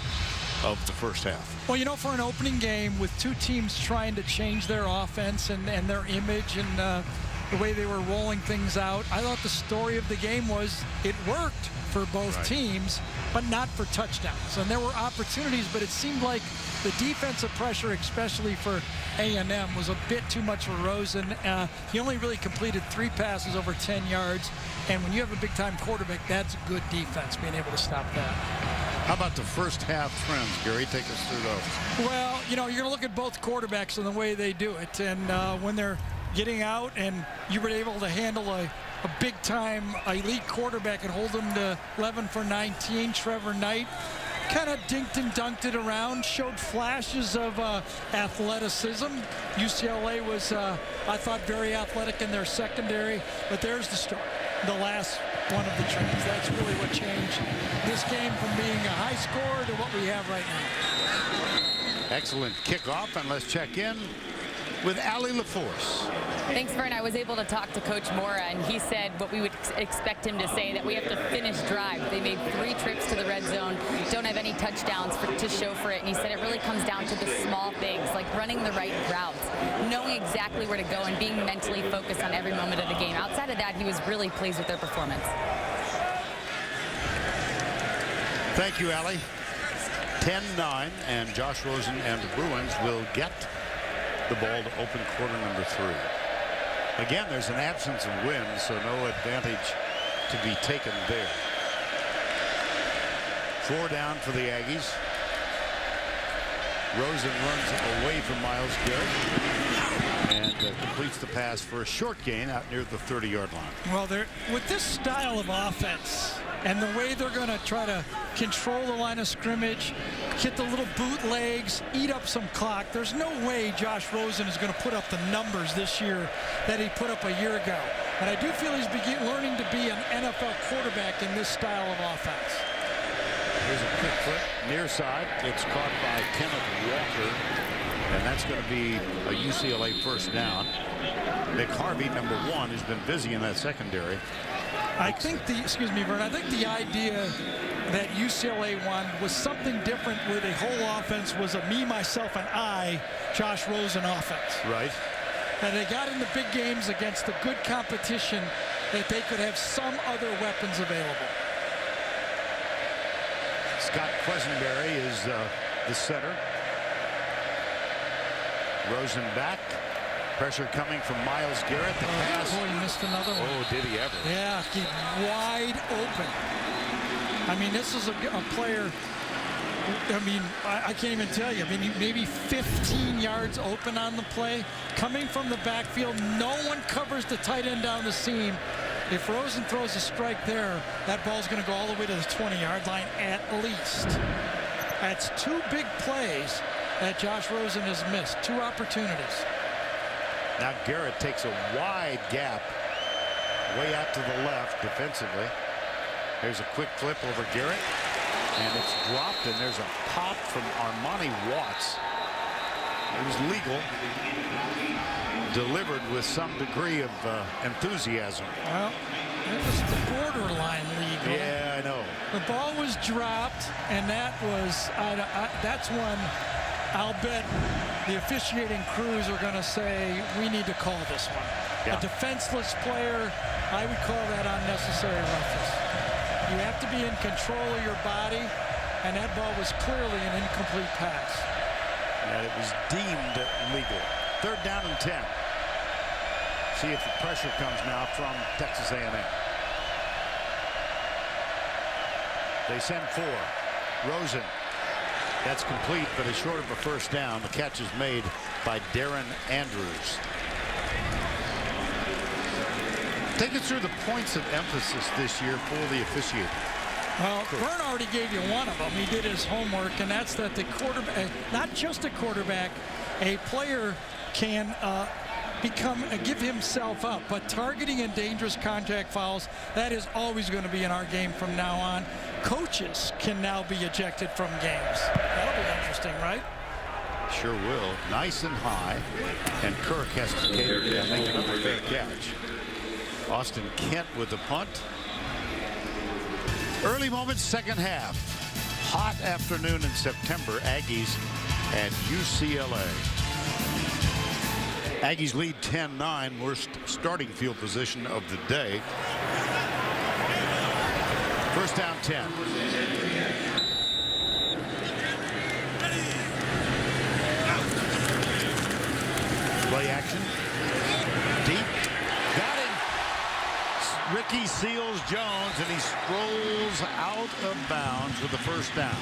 of the first half. Well, you know, for an opening game with two teams trying to change their offense and their image and the way they were rolling things out, I thought the story of the game was it worked for both teams, but not for touchdowns. And there were opportunities, but it seemed like the defensive pressure, especially for A&M, was a bit too much for Rosen. He only really completed 3 passes over 10 yards. And when you have a big-time quarterback, that's good defense, being able to stop that. How about the first half trends, Gary? Take us through those. Well, you know, you're going to look at both quarterbacks and the way they do it. And when they're getting out and you were able to handle a big-time elite quarterback and hold them to 11 for 19, Trevor Knight kind of dinked and dunked it around, showed flashes of athleticism. UCLA was, I thought, very athletic in their secondary, but there's the story. The last one of the trends. That's really what changed this game from being a high score to what we have right now. Excellent kickoff, and let's check in with Allie LaForce. Thanks, Vern. I was able to talk to Coach Mora, and he said what we would expect him to say, that we have to finish drive. They made 3 trips to the red zone, don't have any touchdowns to show for it, and he said it really comes down to the small things, like running the right routes, knowing exactly where to go, and being mentally focused on every moment of the game. Outside of that, he was really pleased with their performance. Thank you, Allie. 10-9, and Josh Rosen and the Bruins will get the ball to open quarter number 3. Again, there's an absence of wind, so no advantage to be taken there. 4 down for the Aggies. Rosen runs away from Myles Garrett and completes the pass for a short gain out near the 30-yard line. Well, with this style of offense and the way they're going to try to control the line of scrimmage, hit the little bootlegs, eat up some clock, there's no way Josh Rosen is going to put up the numbers this year that he put up a year ago. And I do feel he's learning to be an NFL quarterback in this style of offense. Here's a quick flip near side. It's caught by Kenneth Walker, and that's going to be a UCLA first down. Nick Harvey, number 1, has been busy in that secondary. I think Vern, I think the idea that UCLA won was something different, where the whole offense was a me, myself, and I, Josh Rosen offense. Right. And they got in the big games against the good competition, that they could have some other weapons available. Scott Quesenberry is the center. Rosen back. Pressure coming from Myles Garrett. The pass. Boy, he missed another one. Oh, did he ever? Yeah, he's wide open. I mean, this is a player, I mean, I can't even tell you. I mean, maybe 15 yards open on the play. Coming from the backfield, no one covers the tight end down the seam. If Rosen throws a strike there, that ball's going to go all the way to the 20-yard line at least. That's 2 big plays that Josh Rosen has missed. 2 opportunities. Now Garrett takes a wide gap way out to the left defensively. There's a quick flip over Garrett, and it's dropped, and there's a pop from Armani Watts. It was legal, delivered with some degree of enthusiasm. Well, it was the borderline legal. Yeah, I know. The ball was dropped, and that was that's when I'll bet the officiating crews are going to say, we need to call this one. Yeah. A defenseless player, I would call that unnecessary roughness. You have to be in control of your body, and that ball was clearly an incomplete pass. And it was deemed legal. 3rd down and 10. See if the pressure comes now from Texas A&M. They send 4. Rosen. That's complete, but it's short of a first down. The catch is made by Darren Andrews. Take us through the points of emphasis this year for the officiating. Well, Vern already gave you one of them. He did his homework, and that's that the quarterback, not just a quarterback, a player can give himself up. But targeting and dangerous contact fouls, that is always going to be in our game from now on. Coaches can now be ejected from games. That'll be interesting, right? Sure will. Nice and high. And Kirk has to cater and make another fair catch. Austin Kent with the punt. Early moments, second half. Hot afternoon in September. Aggies and UCLA. Aggies lead 10-9. Worst starting field position of the day. First down 10. Play action. Deep. Got him. Ricky Seals Jones, and he strolls out of bounds with the first down.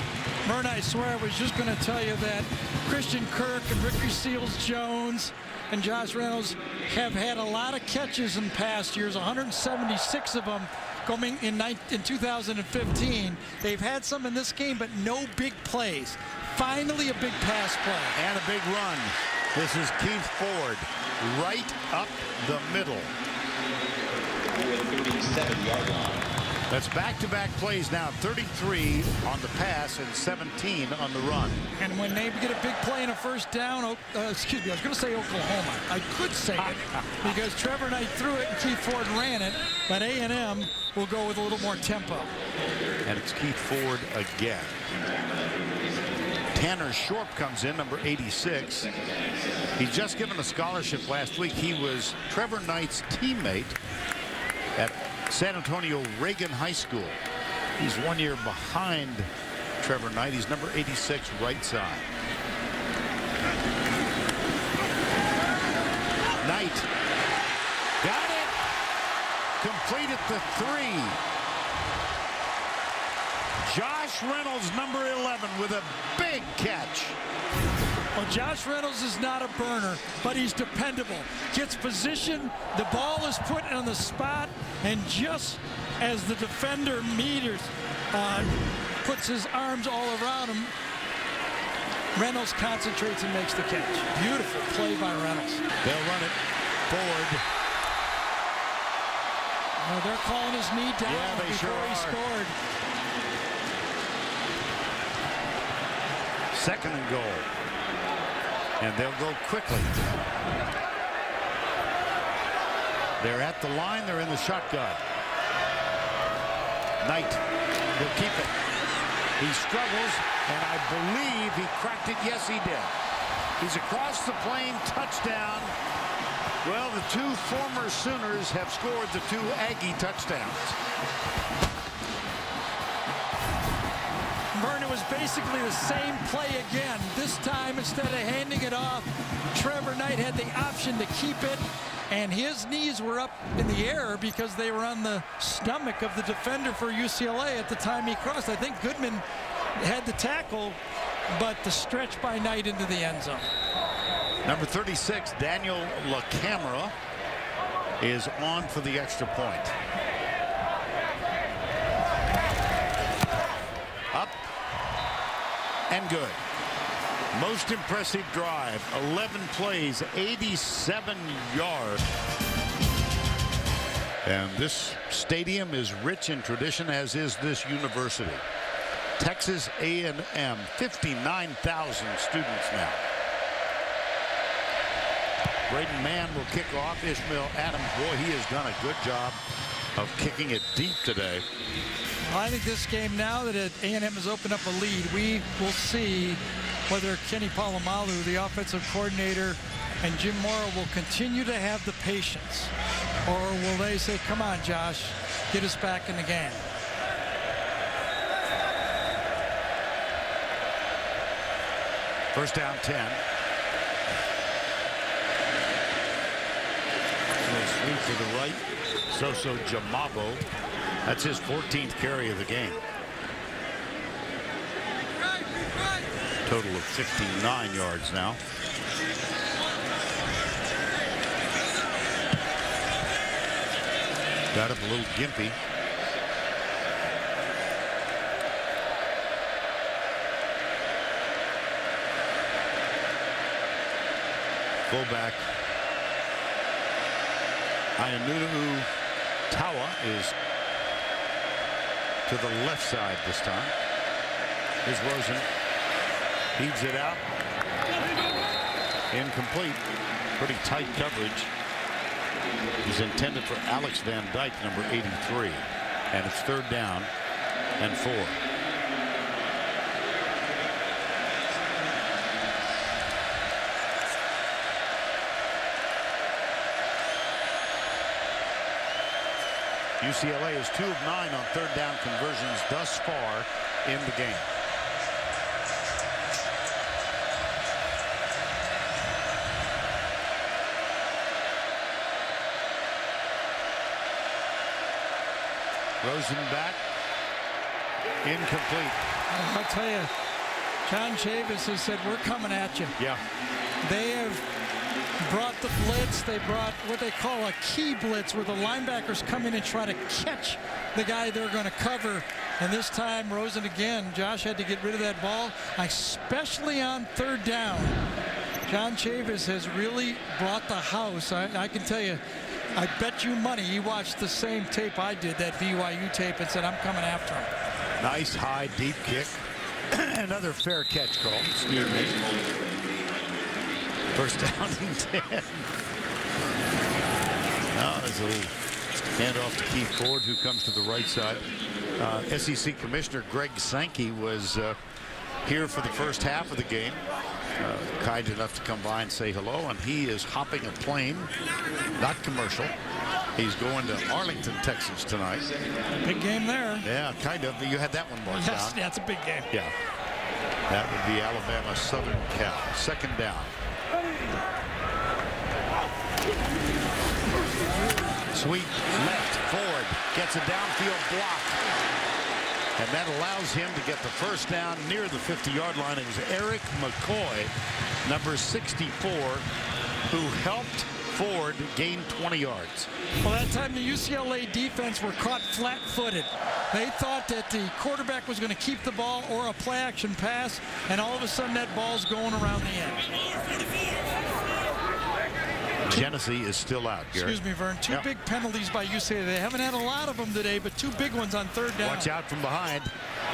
Mern, I swear I was just going to tell you that Christian Kirk and Ricky Seals Jones and Josh Reynolds have had a lot of catches in past years, 176 of them coming in 2015. They've had some in this game, but no big plays. Finally a big pass play. And a big run. This is Keith Ford, right up the middle. 37-yard line. That's back-to-back plays now, 33 on the pass and 17 on the run. And when they get a big play in a first down, excuse me, I was going to say Oklahoma. I could say it because Trevor Knight threw it and Keith Ford ran it, but A&M will go with a little more tempo. And it's Keith Ford again. Tanner Shorp comes in, number 86. He's just given a scholarship last week. He was Trevor Knight's teammate at San Antonio Reagan High School. He's 1 year behind Trevor Knight. He's number 86, right side. Knight got it. Complete at the 3. Josh Reynolds, number 11, with a big catch. Well, Josh Reynolds is not a burner, but he's dependable. Gets position, the ball is put on the spot, and just as the defender meters, puts his arms all around him, Reynolds concentrates and makes the catch. Beautiful play by Reynolds. They'll run it forward. Well, they're calling his knee down before he scored. Second and goal. And they'll go quickly. They're at the line. They're in the shotgun. Knight will keep it. He struggles, and I believe he cracked it. Yes, he did. He's across the plane. Touchdown. Well, the two former Sooners have scored the two Aggie touchdowns. Mern, it was basically the same play again. This time, instead of handing it off, Trevor Knight had the option to keep it, and his knees were up in the air because they were on the stomach of the defender for UCLA at the time he crossed. I think Goodman had the tackle, but the stretch by Knight into the end zone. Number 36, Daniel LaCamera, is on for the extra point. Up and good. Most impressive drive, 11 plays, 87 yards. And this stadium is rich in tradition, as is this university. Texas A&M, 59,000 students now. Braden Mann will kick off. Ishmael Adams, boy, he has done a good job of kicking it deep today. Well, I think this game, now that A&M has opened up a lead, we will see whether Kenny Polamalu, the offensive coordinator, and Jim Mora will continue to have the patience, or will they say, come on, Josh, get us back in the game. First down 10. Sweep to the right. Soso Jamabo. That's his 14th carry of the game. Total of 59 yards now. Got up a little gimpy. Fullback Ainunu Tawa is to the left side this time. Here's Rosen. Heaves it out. Incomplete. Pretty tight coverage. He's intended for Alex Van Dyke, number 83. And it's third down. and 4. UCLA is 2 of 9 on third down conversions thus far in the game. Rosen back. Incomplete. I'll tell you, John Chavis has said, we're coming at you. Yeah. They have brought the blitz. They brought what they call a key blitz, where the linebackers come in and try to catch the guy they're going to cover. And this time, Rosen again, Josh had to get rid of that ball, especially on third down. John Chavis has really brought the house. I can tell you, I bet you money he watched the same tape I did, that BYU tape, and said, I'm coming after him. Nice high deep kick. Another fair catch call. Excuse me. First down and 10. Now there's a little handoff to Keith Ford, who comes to the right side. SEC Commissioner Greg Sankey was here for the first half of the game. Kind enough to come by and say hello, and he is hopping a plane, not commercial. He's going to Arlington, Texas tonight. Big game there. Yeah, kind of. You had that one marked down. Yes, that's a big game. Yeah. That would be Alabama Southern Cal. Second down. Sweep left. Ford gets a downfield block. And that allows him to get the first down near the 50-yard line. It was Eric McCoy, number 64, who helped Ford gain 20 yards. Well, that time the UCLA defense were caught flat-footed. They thought that the quarterback was going to keep the ball or a play-action pass, and all of a sudden that ball's going around the edge. Genesee is still out, Gary. Excuse me, Vern. Two big penalties by UCLA. They haven't had a lot of them today, but 2 big ones on third down. Watch out from behind.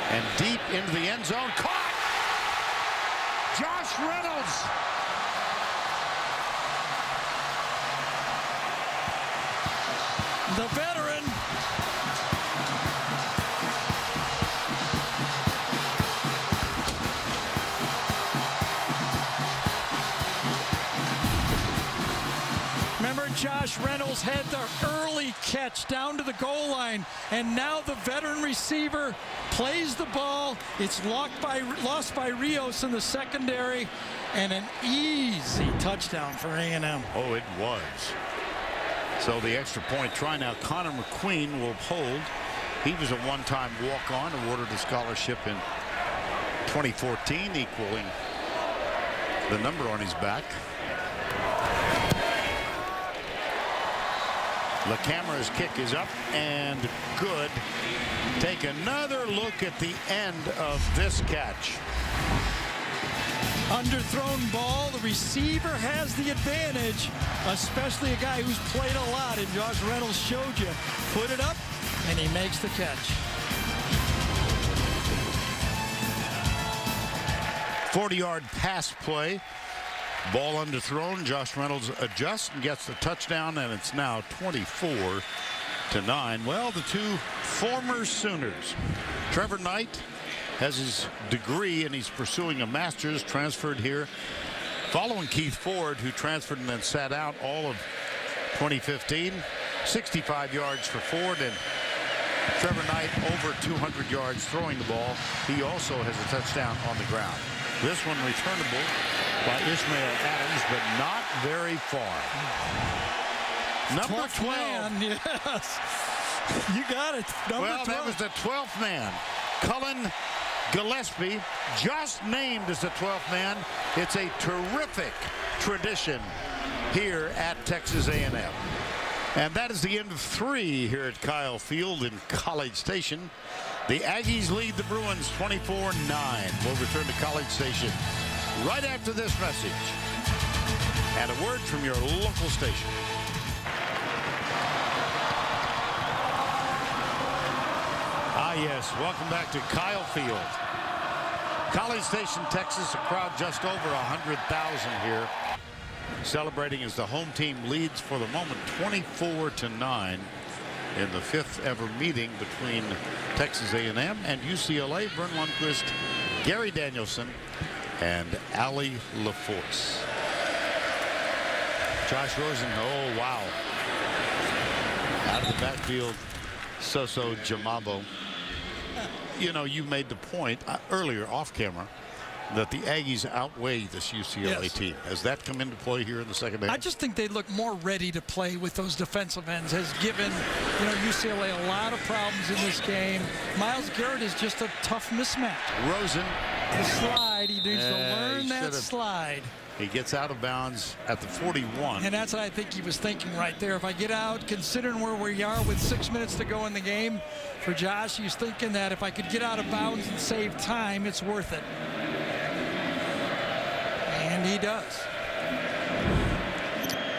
And deep into the end zone. Caught! Josh Reynolds! The veteran. Remember, Josh Reynolds had the early catch down to the goal line, and now the veteran receiver plays the ball. It's lost by Rios in the secondary, and an easy touchdown for A&M. Oh, it was. So the extra point try now. Connor McQueen will hold. He was a one-time walk-on, awarded a scholarship in 2014, equaling the number on his back. LaCamera's kick is up and good. Take another look at the end of this catch. Underthrown ball. The receiver has the advantage, especially a guy who's played a lot, and Josh Reynolds showed you. Put it up, and he makes the catch. 40-yard pass play. Ball underthrown. Josh Reynolds adjusts and gets the touchdown, and it's now 24-9. Well, the two former Sooners. Trevor Knight has his degree, and he's pursuing a master's, transferred here following Keith Ford, who transferred and then sat out all of 2015. 65 yards for Ford, and Trevor Knight over 200 yards throwing the ball. He also has a touchdown on the ground. This one returnable by Ishmael Adams, but not very far. Number 12. Man, yes. You got it. Number 12. That was the 12th man. Cullen Gillespie, just named as the 12th man. It's a terrific tradition here at Texas A&M. And that is the end of 3 here at Kyle Field in College Station. The Aggies lead the Bruins 24-9. We'll return to College Station right after this message and a word from your local station. Yes, welcome back to Kyle Field. College Station, Texas, a crowd just over 100,000 here, celebrating as the home team leads for the moment 24-9 in the 5th ever meeting between Texas A&M and UCLA. Vern Lundquist, Gary Danielson, and Allie LaForce. Josh Rosen, oh wow. Out of the backfield, Soso Jamabo. You know, you made the point earlier off camera that the Aggies outweigh this UCLA team. Has that come into play here in the second half? I just think they look more ready to play with those defensive ends. Has given, you know, UCLA a lot of problems in this game. Myles Garrett is just a tough mismatch. Rosen. The slide, he needs to learn that slide. He gets out of bounds at the 41. And that's what I think he was thinking right there. If I get out, considering where we are with 6 minutes to go in the game, for Josh, he's thinking that if I could get out of bounds and save time, it's worth it. And he does.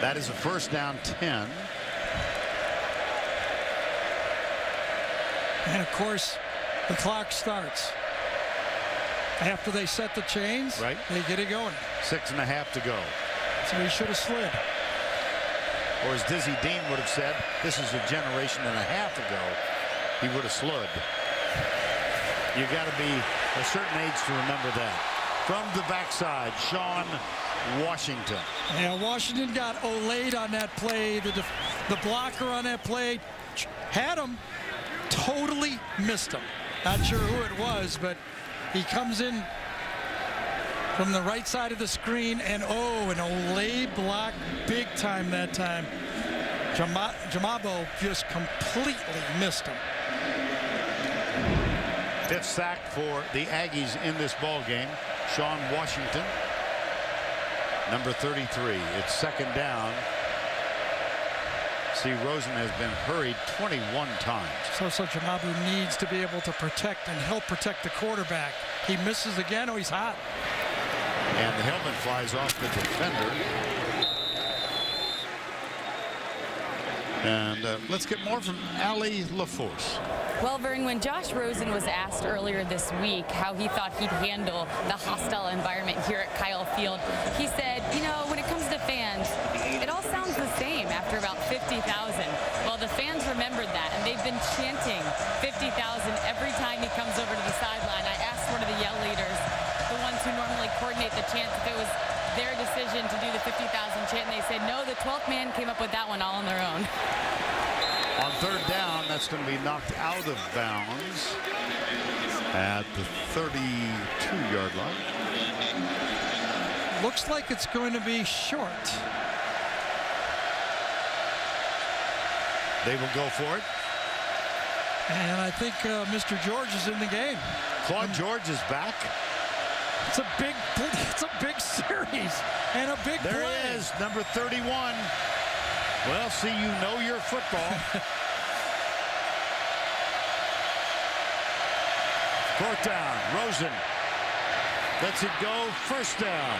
That is a first down 10. And of course, the clock starts. After they set the chains, right, they get it going. 6.5 to go. So he should have slid. Or as Dizzy Dean would have said, this is a generation and a half ago, he would have slid. You got to be a certain age to remember that. From the backside, Sean Washington. Yeah, Washington got olayed on that play. The blocker on that play had him, totally missed him. Not sure who it was, but he comes in from the right side of the screen, and oh, an Olay block big time that time. Jamabo just completely missed him. 5th sack for the Aggies in this ball game. Sean Washington, number 33. It's second down. See, Rosen has been hurried 21 times. So Jamabo needs to be able to protect and help protect the quarterback. He misses again. Oh, he's hot. And the helmet flies off the defender. And let's get more from Allie LaForce. Well, Vern, when Josh Rosen was asked earlier this week how he thought he'd handle the hostile environment here at Kyle Field, he said, you know, when it comes to fans, it all sounds the same after about 50,000. Well, the fans remembered that, and they've been chanting 50,000 every time he comes over to the sideline. I asked one of the yell leaders, the ones who normally coordinate the chants, if it was their decision to do the 50,000 chant, and they said, no, the 12th man came up with that one all on their own. On third down, that's going to be knocked out of bounds at the 32-yard line. Looks like it's going to be short. They will go for it. And I think Mr. George is in the game. Claude George is back. It's a big series and a big play. There he is, number 31. Well, see, you know your football. Fourth down, Rosen lets it go. First down,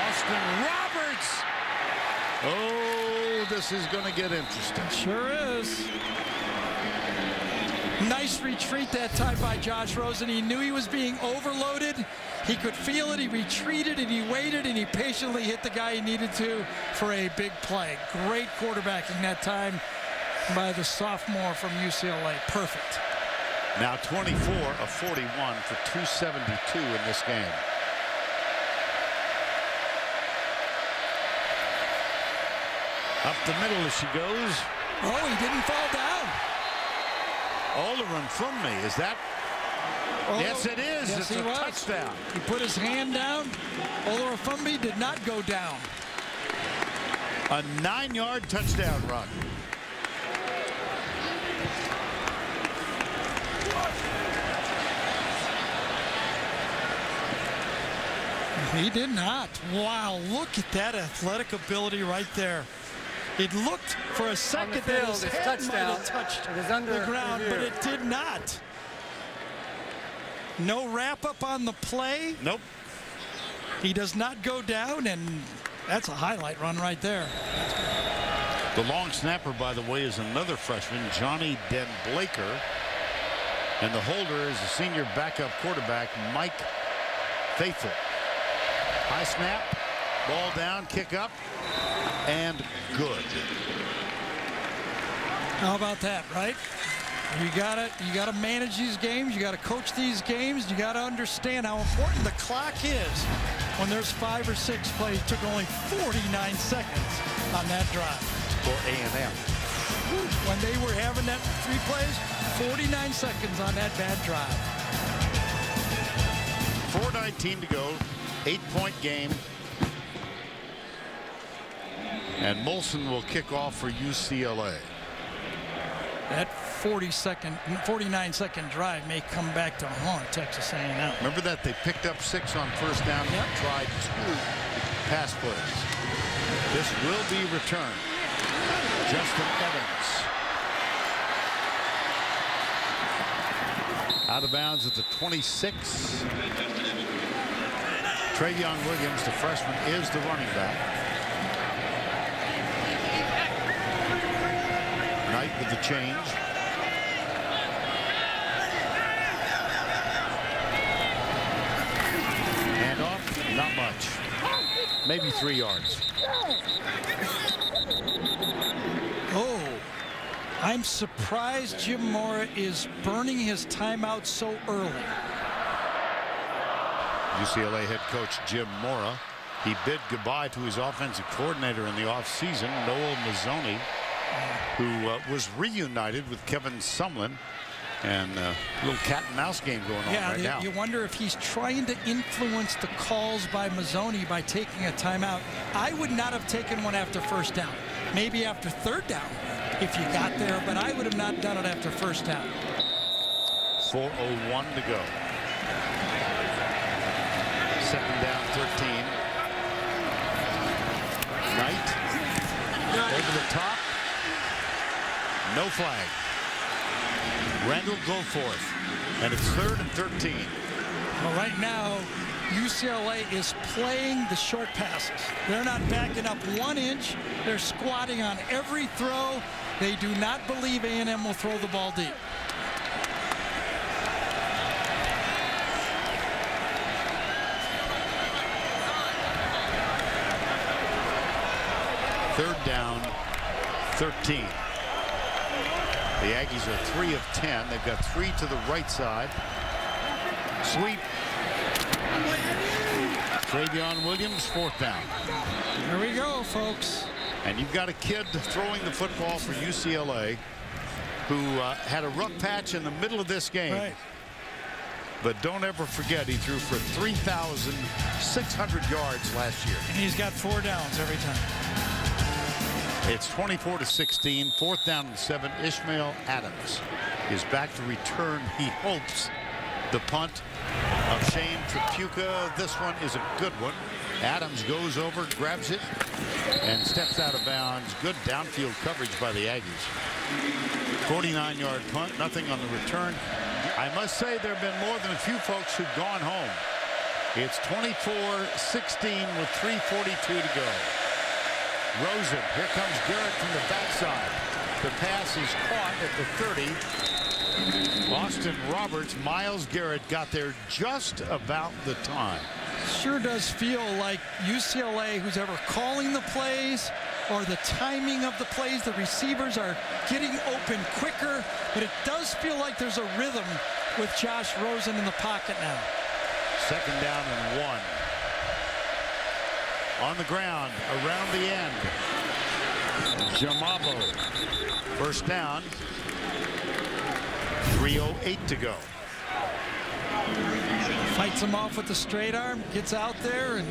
Austin Roberts. Oh, this is going to get interesting. Sure is. Nice retreat that time by Josh Rosen. He knew he was being overloaded. He could feel it. He retreated and he waited and he patiently hit the guy he needed to for a big play. Great quarterbacking that time by the sophomore from UCLA. Perfect. Now 24 of 41 for 272 in this game. Up the middle as she goes. Oh, he didn't fall down. Alderman from me. Is that? Oh, yes, it is. Yes, it's a touchdown. He put his hand down. Olorunfumbi did not go down. A 9-yard touchdown run. He did not. Wow, look at that athletic ability right there. It looked for a second that his head might have touched the ground, but it did not. No wrap-up on the play. Nope. He does not go down, and that's a highlight run right there. The long snapper, by the way, is another freshman, Johnny Den Blaker. And the holder is the senior backup quarterback, Mike Faithful. High snap, ball down, kick up, and good. How about that, right? You gotta manage these games. You gotta coach these games. You gotta understand how important the clock is. When there's 5 or 6 plays, it took only 49 seconds on that drive. For A&M. When they were having that 3 plays, 49 seconds on that bad drive. 4:19 to go, 8-point game. And Molson will kick off for UCLA. That 49-second drive may come back to haunt Texas A&M. Remember that they picked up 6 on first down and tried 2 pass plays. This will be returned. Justin Evans. Out of bounds at the 26. Travion Williams, the freshman, is the running back. Knight with the change. Hand off, not much. Maybe 3 yards. Oh, I'm surprised Jim Mora is burning his timeout so early. UCLA head coach Jim Mora. He bid goodbye to his offensive coordinator in the offseason, Noel Mazzoni, who was reunited with Kevin Sumlin. And a little cat and mouse game going on right now. You wonder if he's trying to influence the calls by Mazzoni by taking a timeout. I would not have taken one after first down. Maybe after third down if you got there, but I would have not done it after first down. 4:01 to go. Second down, 13. Knight over the top. No flag. Randall Goforth, and it's 3rd and 13. Well, right now, UCLA is playing the short passes. They're not backing up 1 inch. They're squatting on every throw. They do not believe A&M will throw the ball deep. Third down, 13. The Aggies are 3 of 10. They've got 3 to the right side. Sweep. Travion Williams, 4th down. Here we go, folks. And you've got a kid throwing the football for UCLA who had a rough patch in the middle of this game. Right. But don't ever forget, he threw for 3,600 yards last year. And he's got 4 downs every time. It's 24-16, 4th down and 7. Ishmael Adams is back to return. He hopes the punt of Shane Tripucka. This one is a good one. Adams goes over, grabs it, and steps out of bounds. Good downfield coverage by the Aggies. 49-yard punt, nothing on the return. I must say there have been more than a few folks who've gone home. It's 24-16 with 3:42 to go. Rosen, here comes Garrett from the backside. The pass is caught at the 30. Austin Roberts, Myles Garrett got there just about the time. Sure does feel like UCLA, who's ever calling the plays or the timing of the plays, the receivers are getting open quicker, but it does feel like there's a rhythm with Josh Rosen in the pocket now. 2nd down and 1. On the ground, around the end. Jamabo. 1st down. 3:08 to go. Fights him off with the straight arm, gets out there and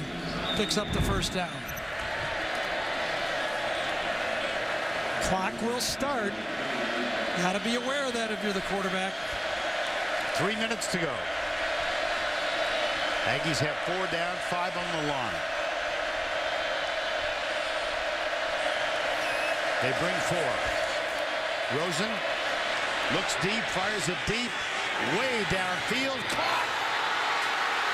picks up the 1st down. Clock will start. Got to be aware of that if you're the quarterback. 3 minutes to go. Aggies have 4 down, 5 on the line. They bring 4. Rosen looks deep, fires it deep, way downfield, caught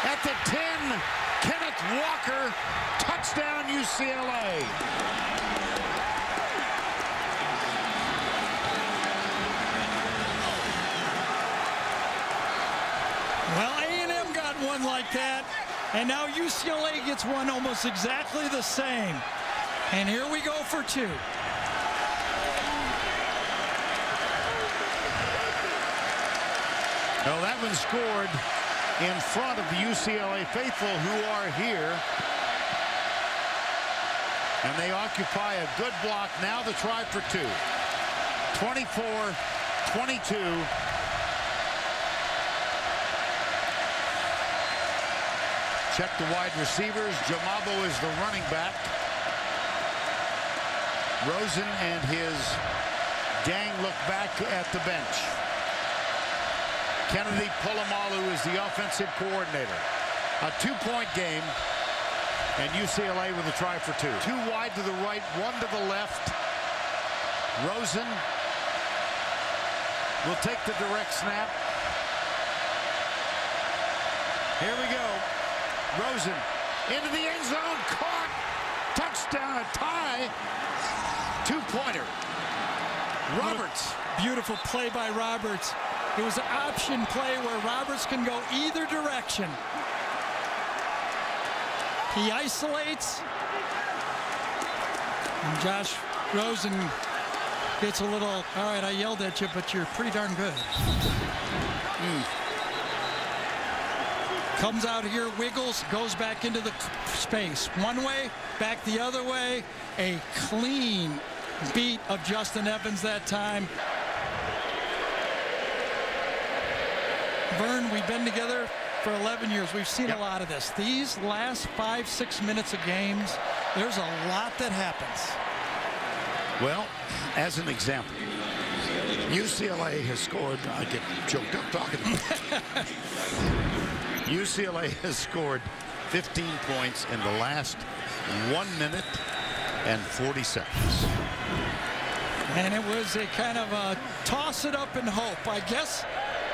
at the 10. Kenneth Walker, touchdown UCLA. Well, A&M got one like that, and now UCLA gets one almost exactly the same. And here we go for 2. Well, that one scored in front of the UCLA faithful who are here. And they occupy a good block. Now the try for two. 24-22. Check the wide receivers. Jamabo is the running back. Rosen and his gang look back at the bench. Kennedy Polamalu is the offensive coordinator. A two-point game, and UCLA with a try for two. Two wide to the right, one to the left. Rosen will take the direct snap. Here we go. Rosen into the end zone, caught, touchdown, a tie, two-pointer. Roberts. Beautiful play by Roberts. It was an option play where Roberts can go either direction. He isolates, and Josh Rosen gets a little, all right, I yelled at you, but you're pretty darn good. Comes out here, wiggles, goes back into the space. One way, back the other way. A clean beat of Justin Evans that time. Vern, we've been together for 11 years. We've seen a lot of this. These last 5-6 minutes of games, there's a lot that happens. Well, as an example, UCLA has scored. I get choked up talking about it. UCLA has scored 15 points in the last 1 minute and 40 seconds. And it was a kind of a toss it up and hope. I guess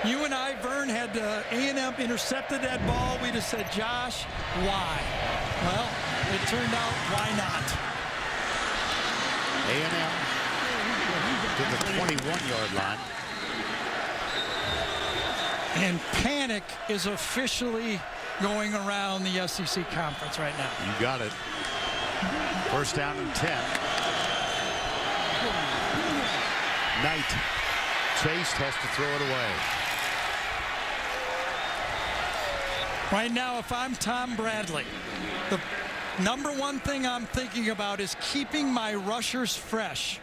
you and I, Vern, had A&M intercepted that ball. We'd have said, Josh, why? Well, it turned out, why not? A&M to the 21-yard line. And panic is officially going around the SEC conference right now. You got it. First down and 10. Knight chased, has to throw it away. Right now, if I'm Tom Bradley, the number one thing I'm thinking about is keeping my rushers fresh.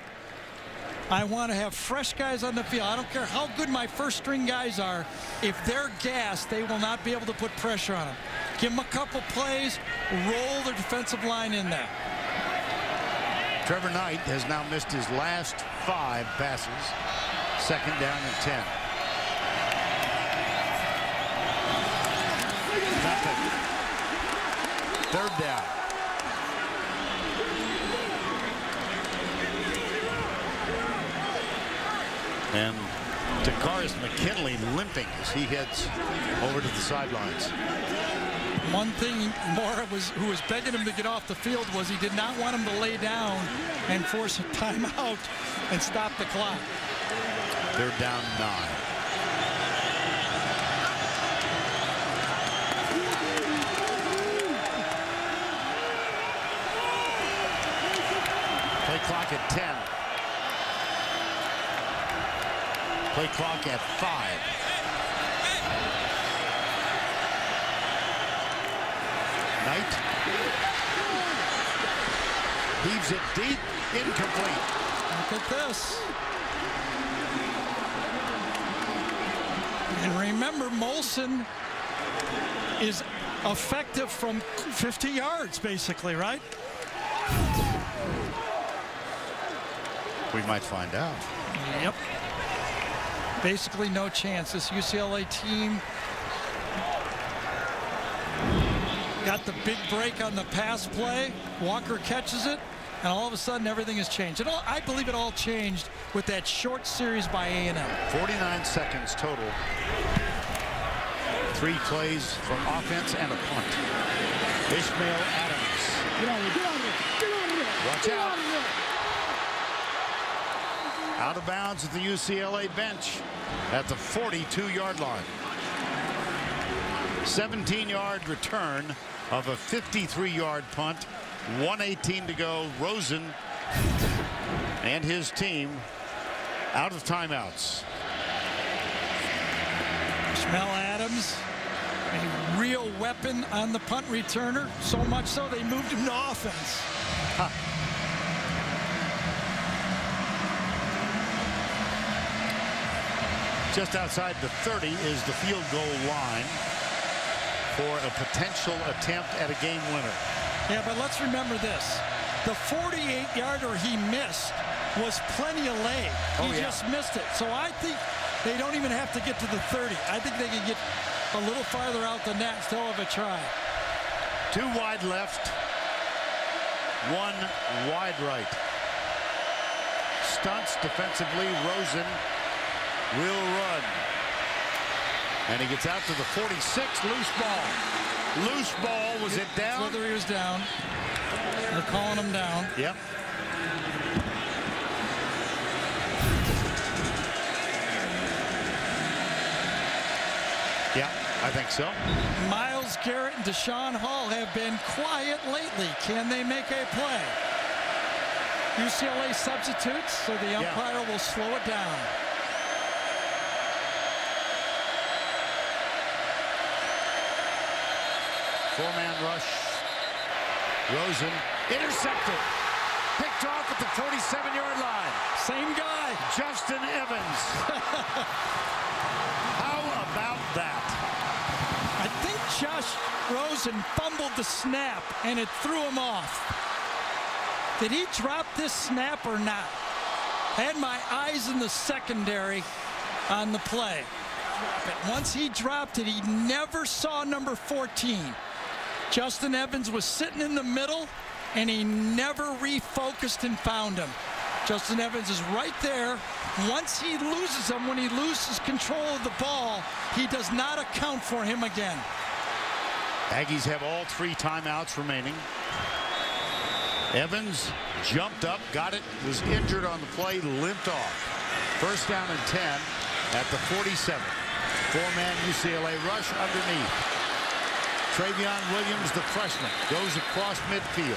I want to have fresh guys on the field. I don't care how good my first string guys are. If they're gassed, they will not be able to put pressure on them. Give them a couple plays, roll the defensive line in there. Trevor Knight has now missed his last 5 passes. Second down and 10. Nothing. Third down. And Takaris McKinley limping as he heads over to the sidelines. One thing Mora who was begging him to get off the field was he did not want him to lay down and force a timeout and stop the clock. They're down 9. Play clock at 10. Play clock at 5. Knight heaves it deep, incomplete. Look at this. And remember, Molson is effective from 50 yards, basically, right? We might find out. Yep. Basically no chance. This UCLA team got the big break on the pass play. Walker catches it, and all of a sudden everything has changed. I believe it all changed with that short series by A&M. 49 seconds total. 3 plays from offense and a punt. Ishmael Adams. Watch out. Out of bounds at the UCLA bench at the 42-yard line. 17-yard return of a 53-yard punt. 1:18 to go. Rosen and his team out of timeouts. Smell Adams, a real weapon on the punt returner, so much so they moved him to offense. Just outside the 30 is the field goal line for a potential attempt at a game winner. Yeah, but let's remember this. The 48-yarder he missed was plenty of leg. He just missed it. So I think they don't even have to get to the 30. I think they can get a little farther out than that, still have a try. 2 wide left, 1 wide right. Stunts defensively. Rosen will run. And he gets out to the 46. Loose ball. Loose ball. Was it down? Whether he was down. They're calling him down. Yep. Yeah, I think so. Myles Garrett and Deshaun Hall have been quiet lately. Can they make a play? UCLA substitutes, so the umpire will slow it down. Four-man rush. Rosen intercepted. Picked off at the 47-yard line. Same guy. Justin Evans. How about that? I think Josh Rosen fumbled the snap and it threw him off. Did he drop this snap or not? I had my eyes in the secondary on the play. But once he dropped it, he never saw number 14. Justin Evans was sitting in the middle, and he never refocused and found him. Justin Evans is right there. Once he loses him, when he loses control of the ball, he does not account for him again. Aggies have all 3 timeouts remaining. Evans jumped up, got it, was injured on the play, limped off. First down and 10 at the 47. Four-man UCLA rush underneath. Travion Williams, the freshman, goes across midfield.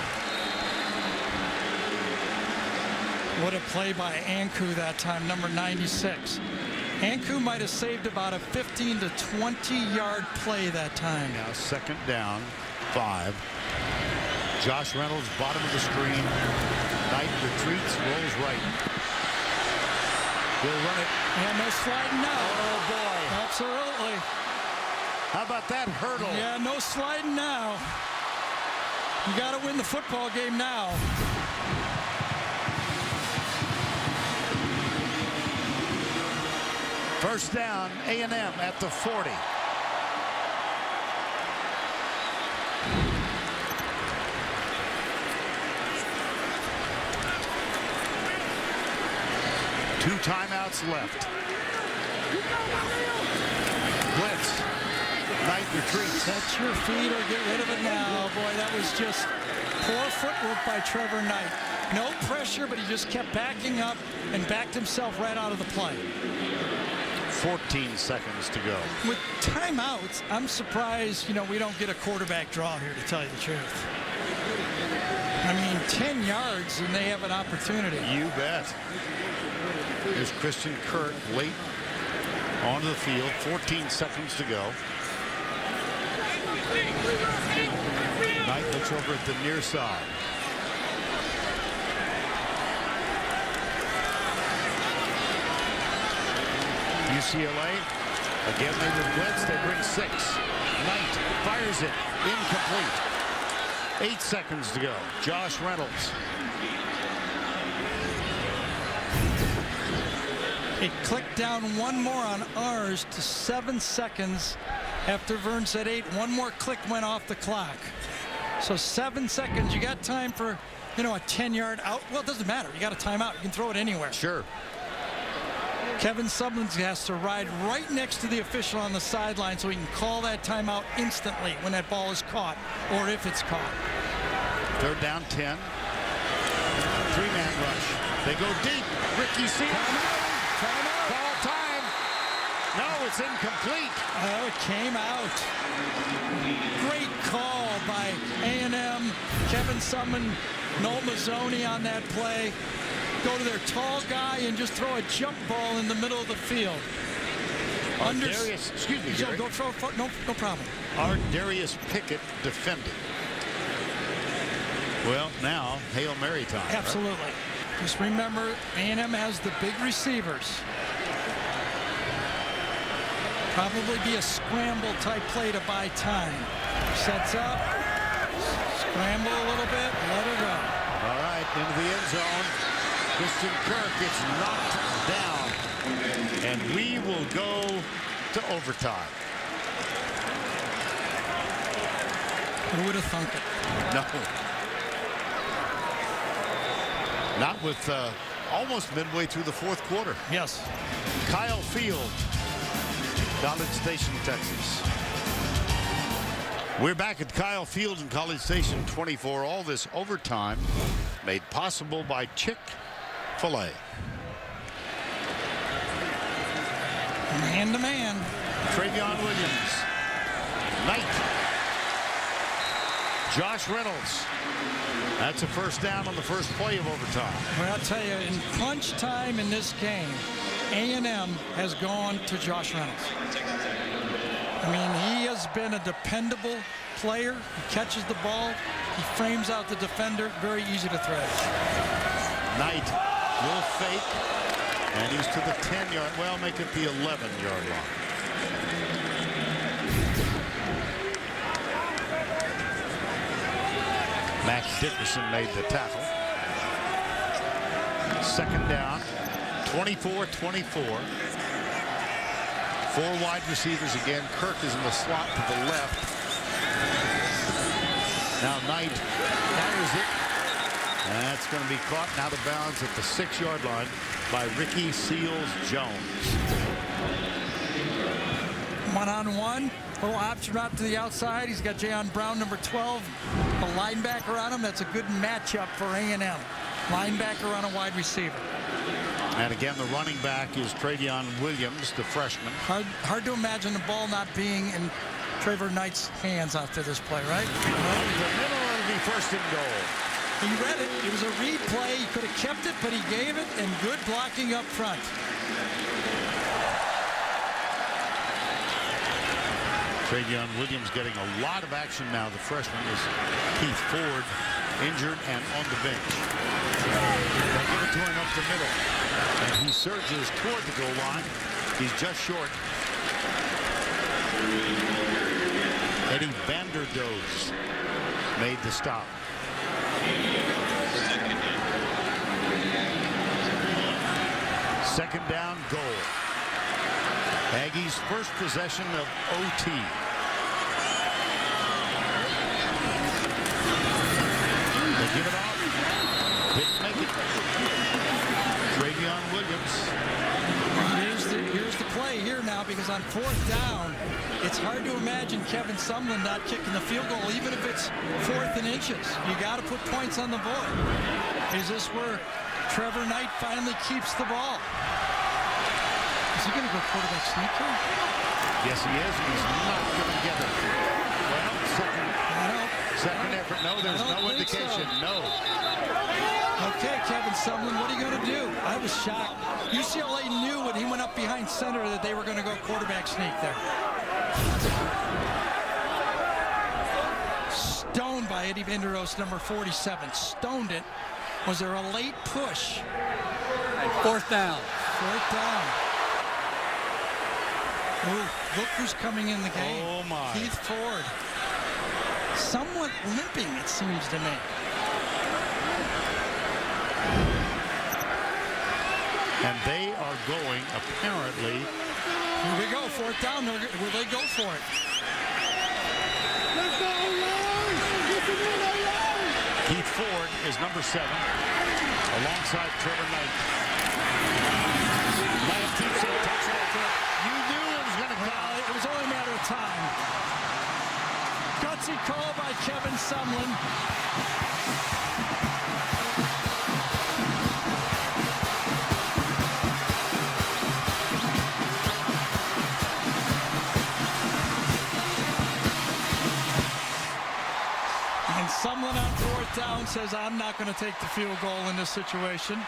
What a play by Anku that time, number 96. Anku might have saved about a 15 to 20-yard play that time. Now second down, 5. Josh Reynolds, bottom of the screen. Knight retreats, rolls right. He'll run it. Yeah, no sliding now. Oh, boy. Absolutely. How about that hurdle? Yeah, no sliding now. You got to win the football game now. First down, A&M at the 40. Two timeouts left. Blitz. Knight retreats. Set your feet or get rid of it now. Boy, that was just poor footwork by Trevor Knight. No pressure, but he just kept backing up and backed himself right out of the play. 14 seconds to go. With timeouts, I'm surprised, we don't get a quarterback draw here, to tell you the truth. I mean, 10 yards and they have an opportunity. You bet. There's Christian Kirk late onto the field. 14 seconds to go. Knight looks over at the near side. UCLA, again they will blitz, they bring 6. Knight fires it, incomplete. 8 seconds to go. Josh Reynolds. It clicked down one more on ours to 7 seconds after Vern said 8. One more click went off the clock. So 7 seconds. You got time for, a 10-yard out. Well, it doesn't matter. You got a timeout. You can throw it anywhere. Sure. Kevin Sublins has to ride right next to the official on the sideline so he can call that timeout instantly when that ball is caught, or if it's caught. Third down, 10. 3-man rush. They go deep. Ricky Seals. Timeout. Ball time. No, it's incomplete. Oh, it came out. Great call by A&M. Kevin Sublin, Noel Mazzoni on that play. Go to their tall guy and just throw a jump ball in the middle of the field. Excuse me, Joe, Gary. go throw. No problem. Our Darius Pickett defending. Well, now Hail Mary time. right? Absolutely. Just remember, A&M has the big receivers. Probably be a scramble type play to buy time. Sets up, scramble a little bit, let her go. All right, into the end zone. Christian Kirk gets knocked down, and we will go to overtime. Who would have thunk it? No. Not with almost midway through the fourth quarter. Yes. Kyle Field, College Station, Texas. We're back at Kyle Field in College Station 24. All this overtime made possible by Chick-fil-A. Man to man. Travion Williams. Knight. Josh Reynolds. That's a first down on the first play of overtime. Well, I'll tell you, in crunch time in this game, A&M has gone to Josh Reynolds. I mean, he has been a dependable player. He catches the ball. He frames out the defender. Very easy to thread. Knight will fake, and he's to the 10-yard, well, make it the 11-yard line. Max Dickerson made the tackle. Second down, 24-24. Four wide receivers again. Kirk is in the slot to the left. Now Knight fires it. And that's going to be caught and out of bounds at the 6-yard line by Ricky Seals-Jones. One-on-one. Little option out to the outside. He's got Jayon Brown, number 12, a linebacker on him. That's a good matchup for A&M. Linebacker on a wide receiver. And again, the running back is Travion Williams, the freshman. Hard to imagine the ball not being in Trevor Knight's hands after this play, right? Well, the middle will be first and goal. He read it. It was a read play. He could have kept it, but he gave it, and good blocking up front. Travion Williams getting a lot of action now. The freshman is Keith Ford, injured and on the bench. They give it to him up the middle, and he surges toward the goal line. He's just short. Eddie Vanderdoes made the stop. Second down, goal. Aggies' first possession of OT. They give it off. Didn't make it. Travion Williams. Here's the play here now, because on fourth down, it's hard to imagine Kevin Sumlin not kicking the field goal, even if it's fourth and inches. You got to put points on the board. Is this where Trevor Knight finally keeps the ball? Is he going to go quarterback sneak here? Yes, he is. He's not going to get it. Well, second effort. No, there's no indication. So. No. Okay, Kevin Sumlin, what are you going to do? I was shocked. UCLA knew when he went up behind center that they were going to go quarterback sneak there. Stoned by Eddie Vanderdoes, number 47. Stoned it. Was there a late push? Fourth down. Fourth down. Ooh, look who's coming in the game. Oh, my. Keith Ford. Somewhat limping, it seems to me. And they are going, apparently. Here we go, fourth down. Will they go for it? Keith Ford is number 7, alongside Trevor Knight. Knight keeps it, takes it out. You knew it was going to come. It was only a matter of time. Gutsy call by Kevin Sumlin. And Sumlin on fourth down says, I'm not going to take the field goal in this situation.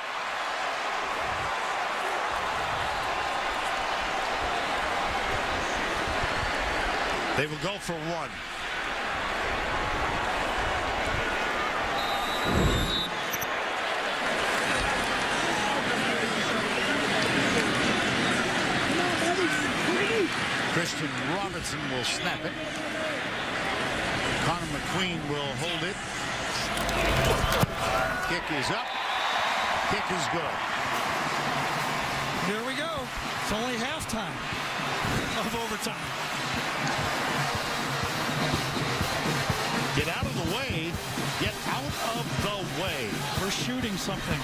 They will go for one. Christian Robertson will snap it. Connor McQueen will hold it. Kick is up. Kick is good. Here we go. It's only halftime of overtime. Get out of the way. Get out of the way. We're shooting something.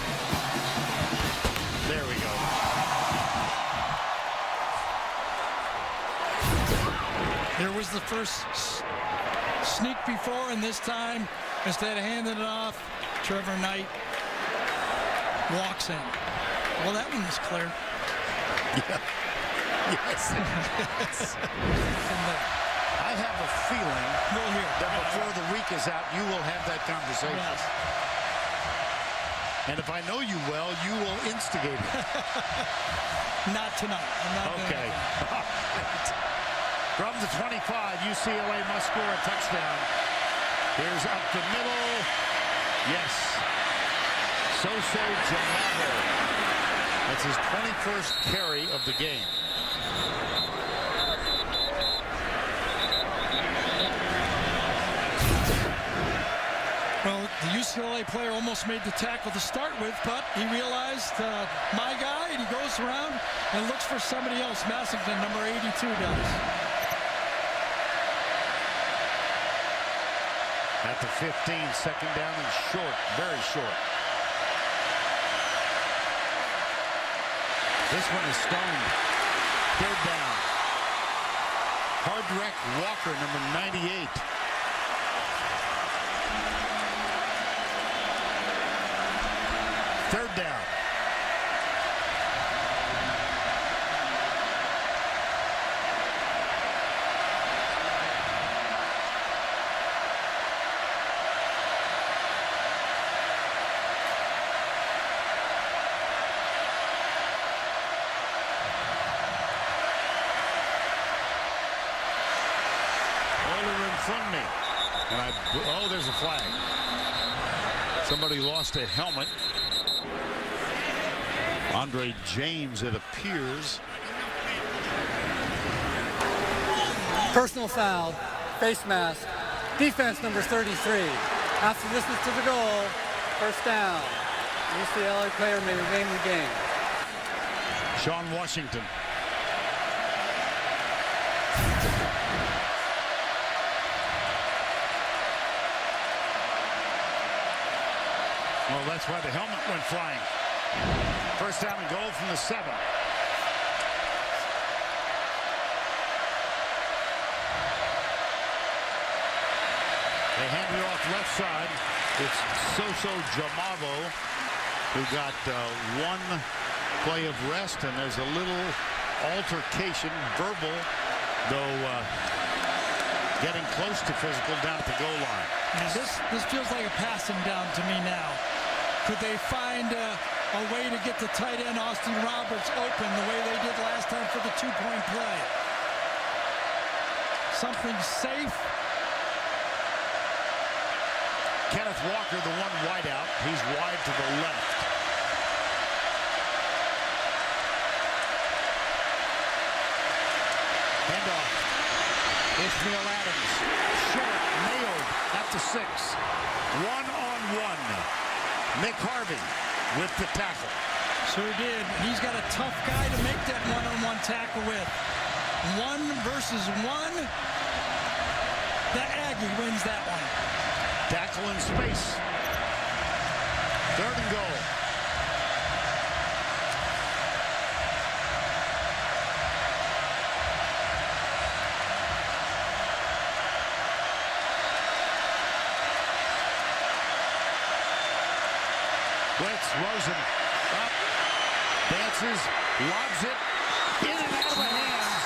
There we go. There was the first sneak before, and this time, instead of handing it off, Trevor Knight walks in. Well, that one was clear. Yeah. Yes. I have a feeling that before the week is out, you will have that conversation. Yes. And if I know you well, you will instigate it. Not tonight. I'm not Okay. From the 25, UCLA must score a touchdown. Here's up the middle. Yes. Soso Jamago. That's his 21st carry of the game. Well, the UCLA player almost made the tackle to start with, but he realized my guy, and he goes around and looks for somebody else. Massington, number 82, does. At the 15, second down and short, very short. This one is stoned. Third down. Hardrek Walker, number 98. Third down. From me. And oh, there's a flag. Somebody lost a helmet. Andre James, it appears. Personal foul, face mask, defense number 33. After distance to the goal, first down. UCLA player may remain in the game. Sean Washington. Well, that's why the helmet went flying. First down and goal from the 7. They hand it off left side. It's Soso Jamavo, who got one play of rest, and there's a little altercation, verbal, though getting close to physical down at the goal line. Yeah, this feels like a passing down to me now. Could they find a way to get the tight end Austin Roberts open the way they did last time for the two-point play? Something safe. Kenneth Walker, the one wide out. He's wide to the left. Handoff. Ishmael Adams. Short. Nailed at the 6. One-on-one. Nick Harvey with the tackle. Sure did. He's got a tough guy to make that one-on-one tackle with. 1 versus 1. The Aggie wins that one. Tackle in space. Third and goal. Blitz, Rosen up, dances, lobs it, in and out of the hands.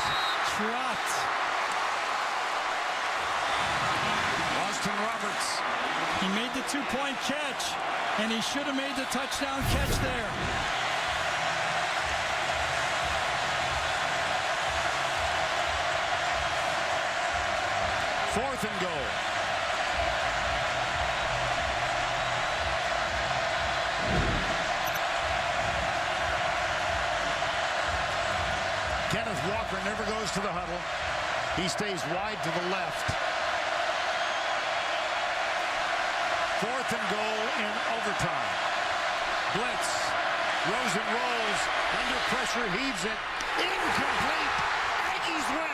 Dropped. Austin Roberts. He made the two-point catch, and he should have made the touchdown catch there. 4th and goal. Kenneth Walker never goes to the huddle. He stays wide to the left. 4th and goal in overtime. Blitz. Rosen rolls. Under pressure, heaves it. Incomplete. Aggies win.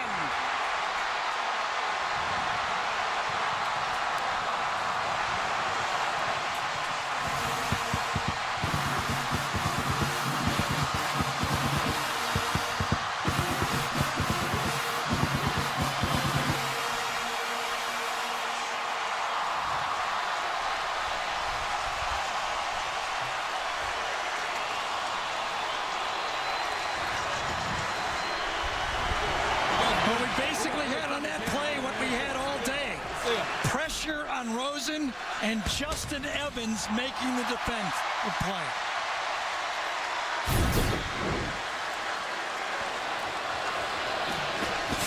But we basically had on that play what we had all day. Pressure on Rosen and Justin Evans making the defensive play.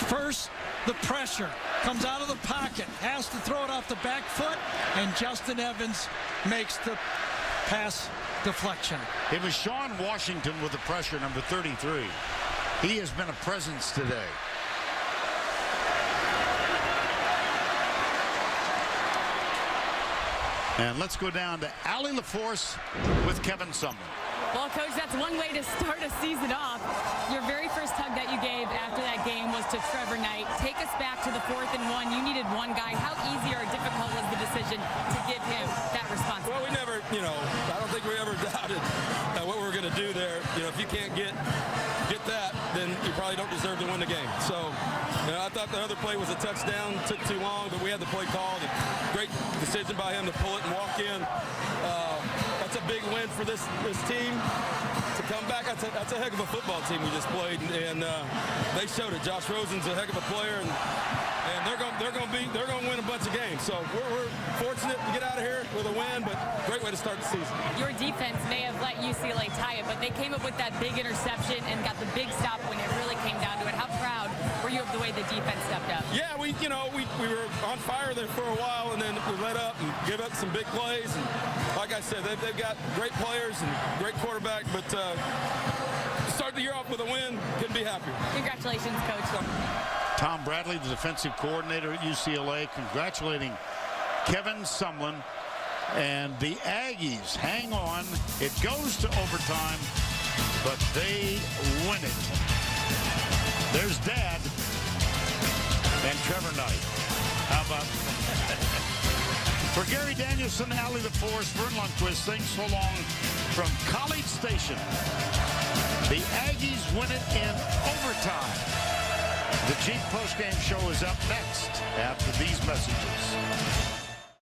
First, the pressure comes out of the pocket, has to throw it off the back foot, and Justin Evans makes the pass deflection. It was Sean Washington with the pressure, number 33. He has been a presence today. And let's go down to Allie LaForce with Kevin Sumlin. Well, Coach, that's one way to start a season off. Your very first tug that you gave after that game was to Trevor Knight. Take us back to the 4th and 1. You needed one guy. How easy or difficult was the decision to give him that responsibility? Well, we never, I don't think we ever doubted what we were going to do there. If you can't get that, then you probably don't deserve to win the game. So, I thought the other play was a touchdown. Took too long, but we had the play called. Great decision by him to pull it and walk in. That's a big win for this team to come back. That's a heck of a football team we just played, and they showed it. Josh Rosen's a heck of a player, and they're going to win a bunch of games. So we're fortunate to get out of here with a win, but great way to start the season. Your defense may have let UCLA tie it, but they came up with that big interception and got the big stop when it really came down to it. How proud were you of the way the defense stepped up? Yeah, we were on fire there for a while, and then we let up and give up some big plays. And like I said, they've got great players and great quarterback, but start the year off with a win, couldn't be happier. Congratulations, Coach. Tom Bradley, the defensive coordinator at UCLA, congratulating Kevin Sumlin. And the Aggies hang on. It goes to overtime, but they win it. There's Dad and Trevor Knight. How about for Gary Danielson, Allie LaForce, Vern Lundquist, thanks so long from College Station. The Aggies win it in overtime. The Jeep postgame show is up next after these messages.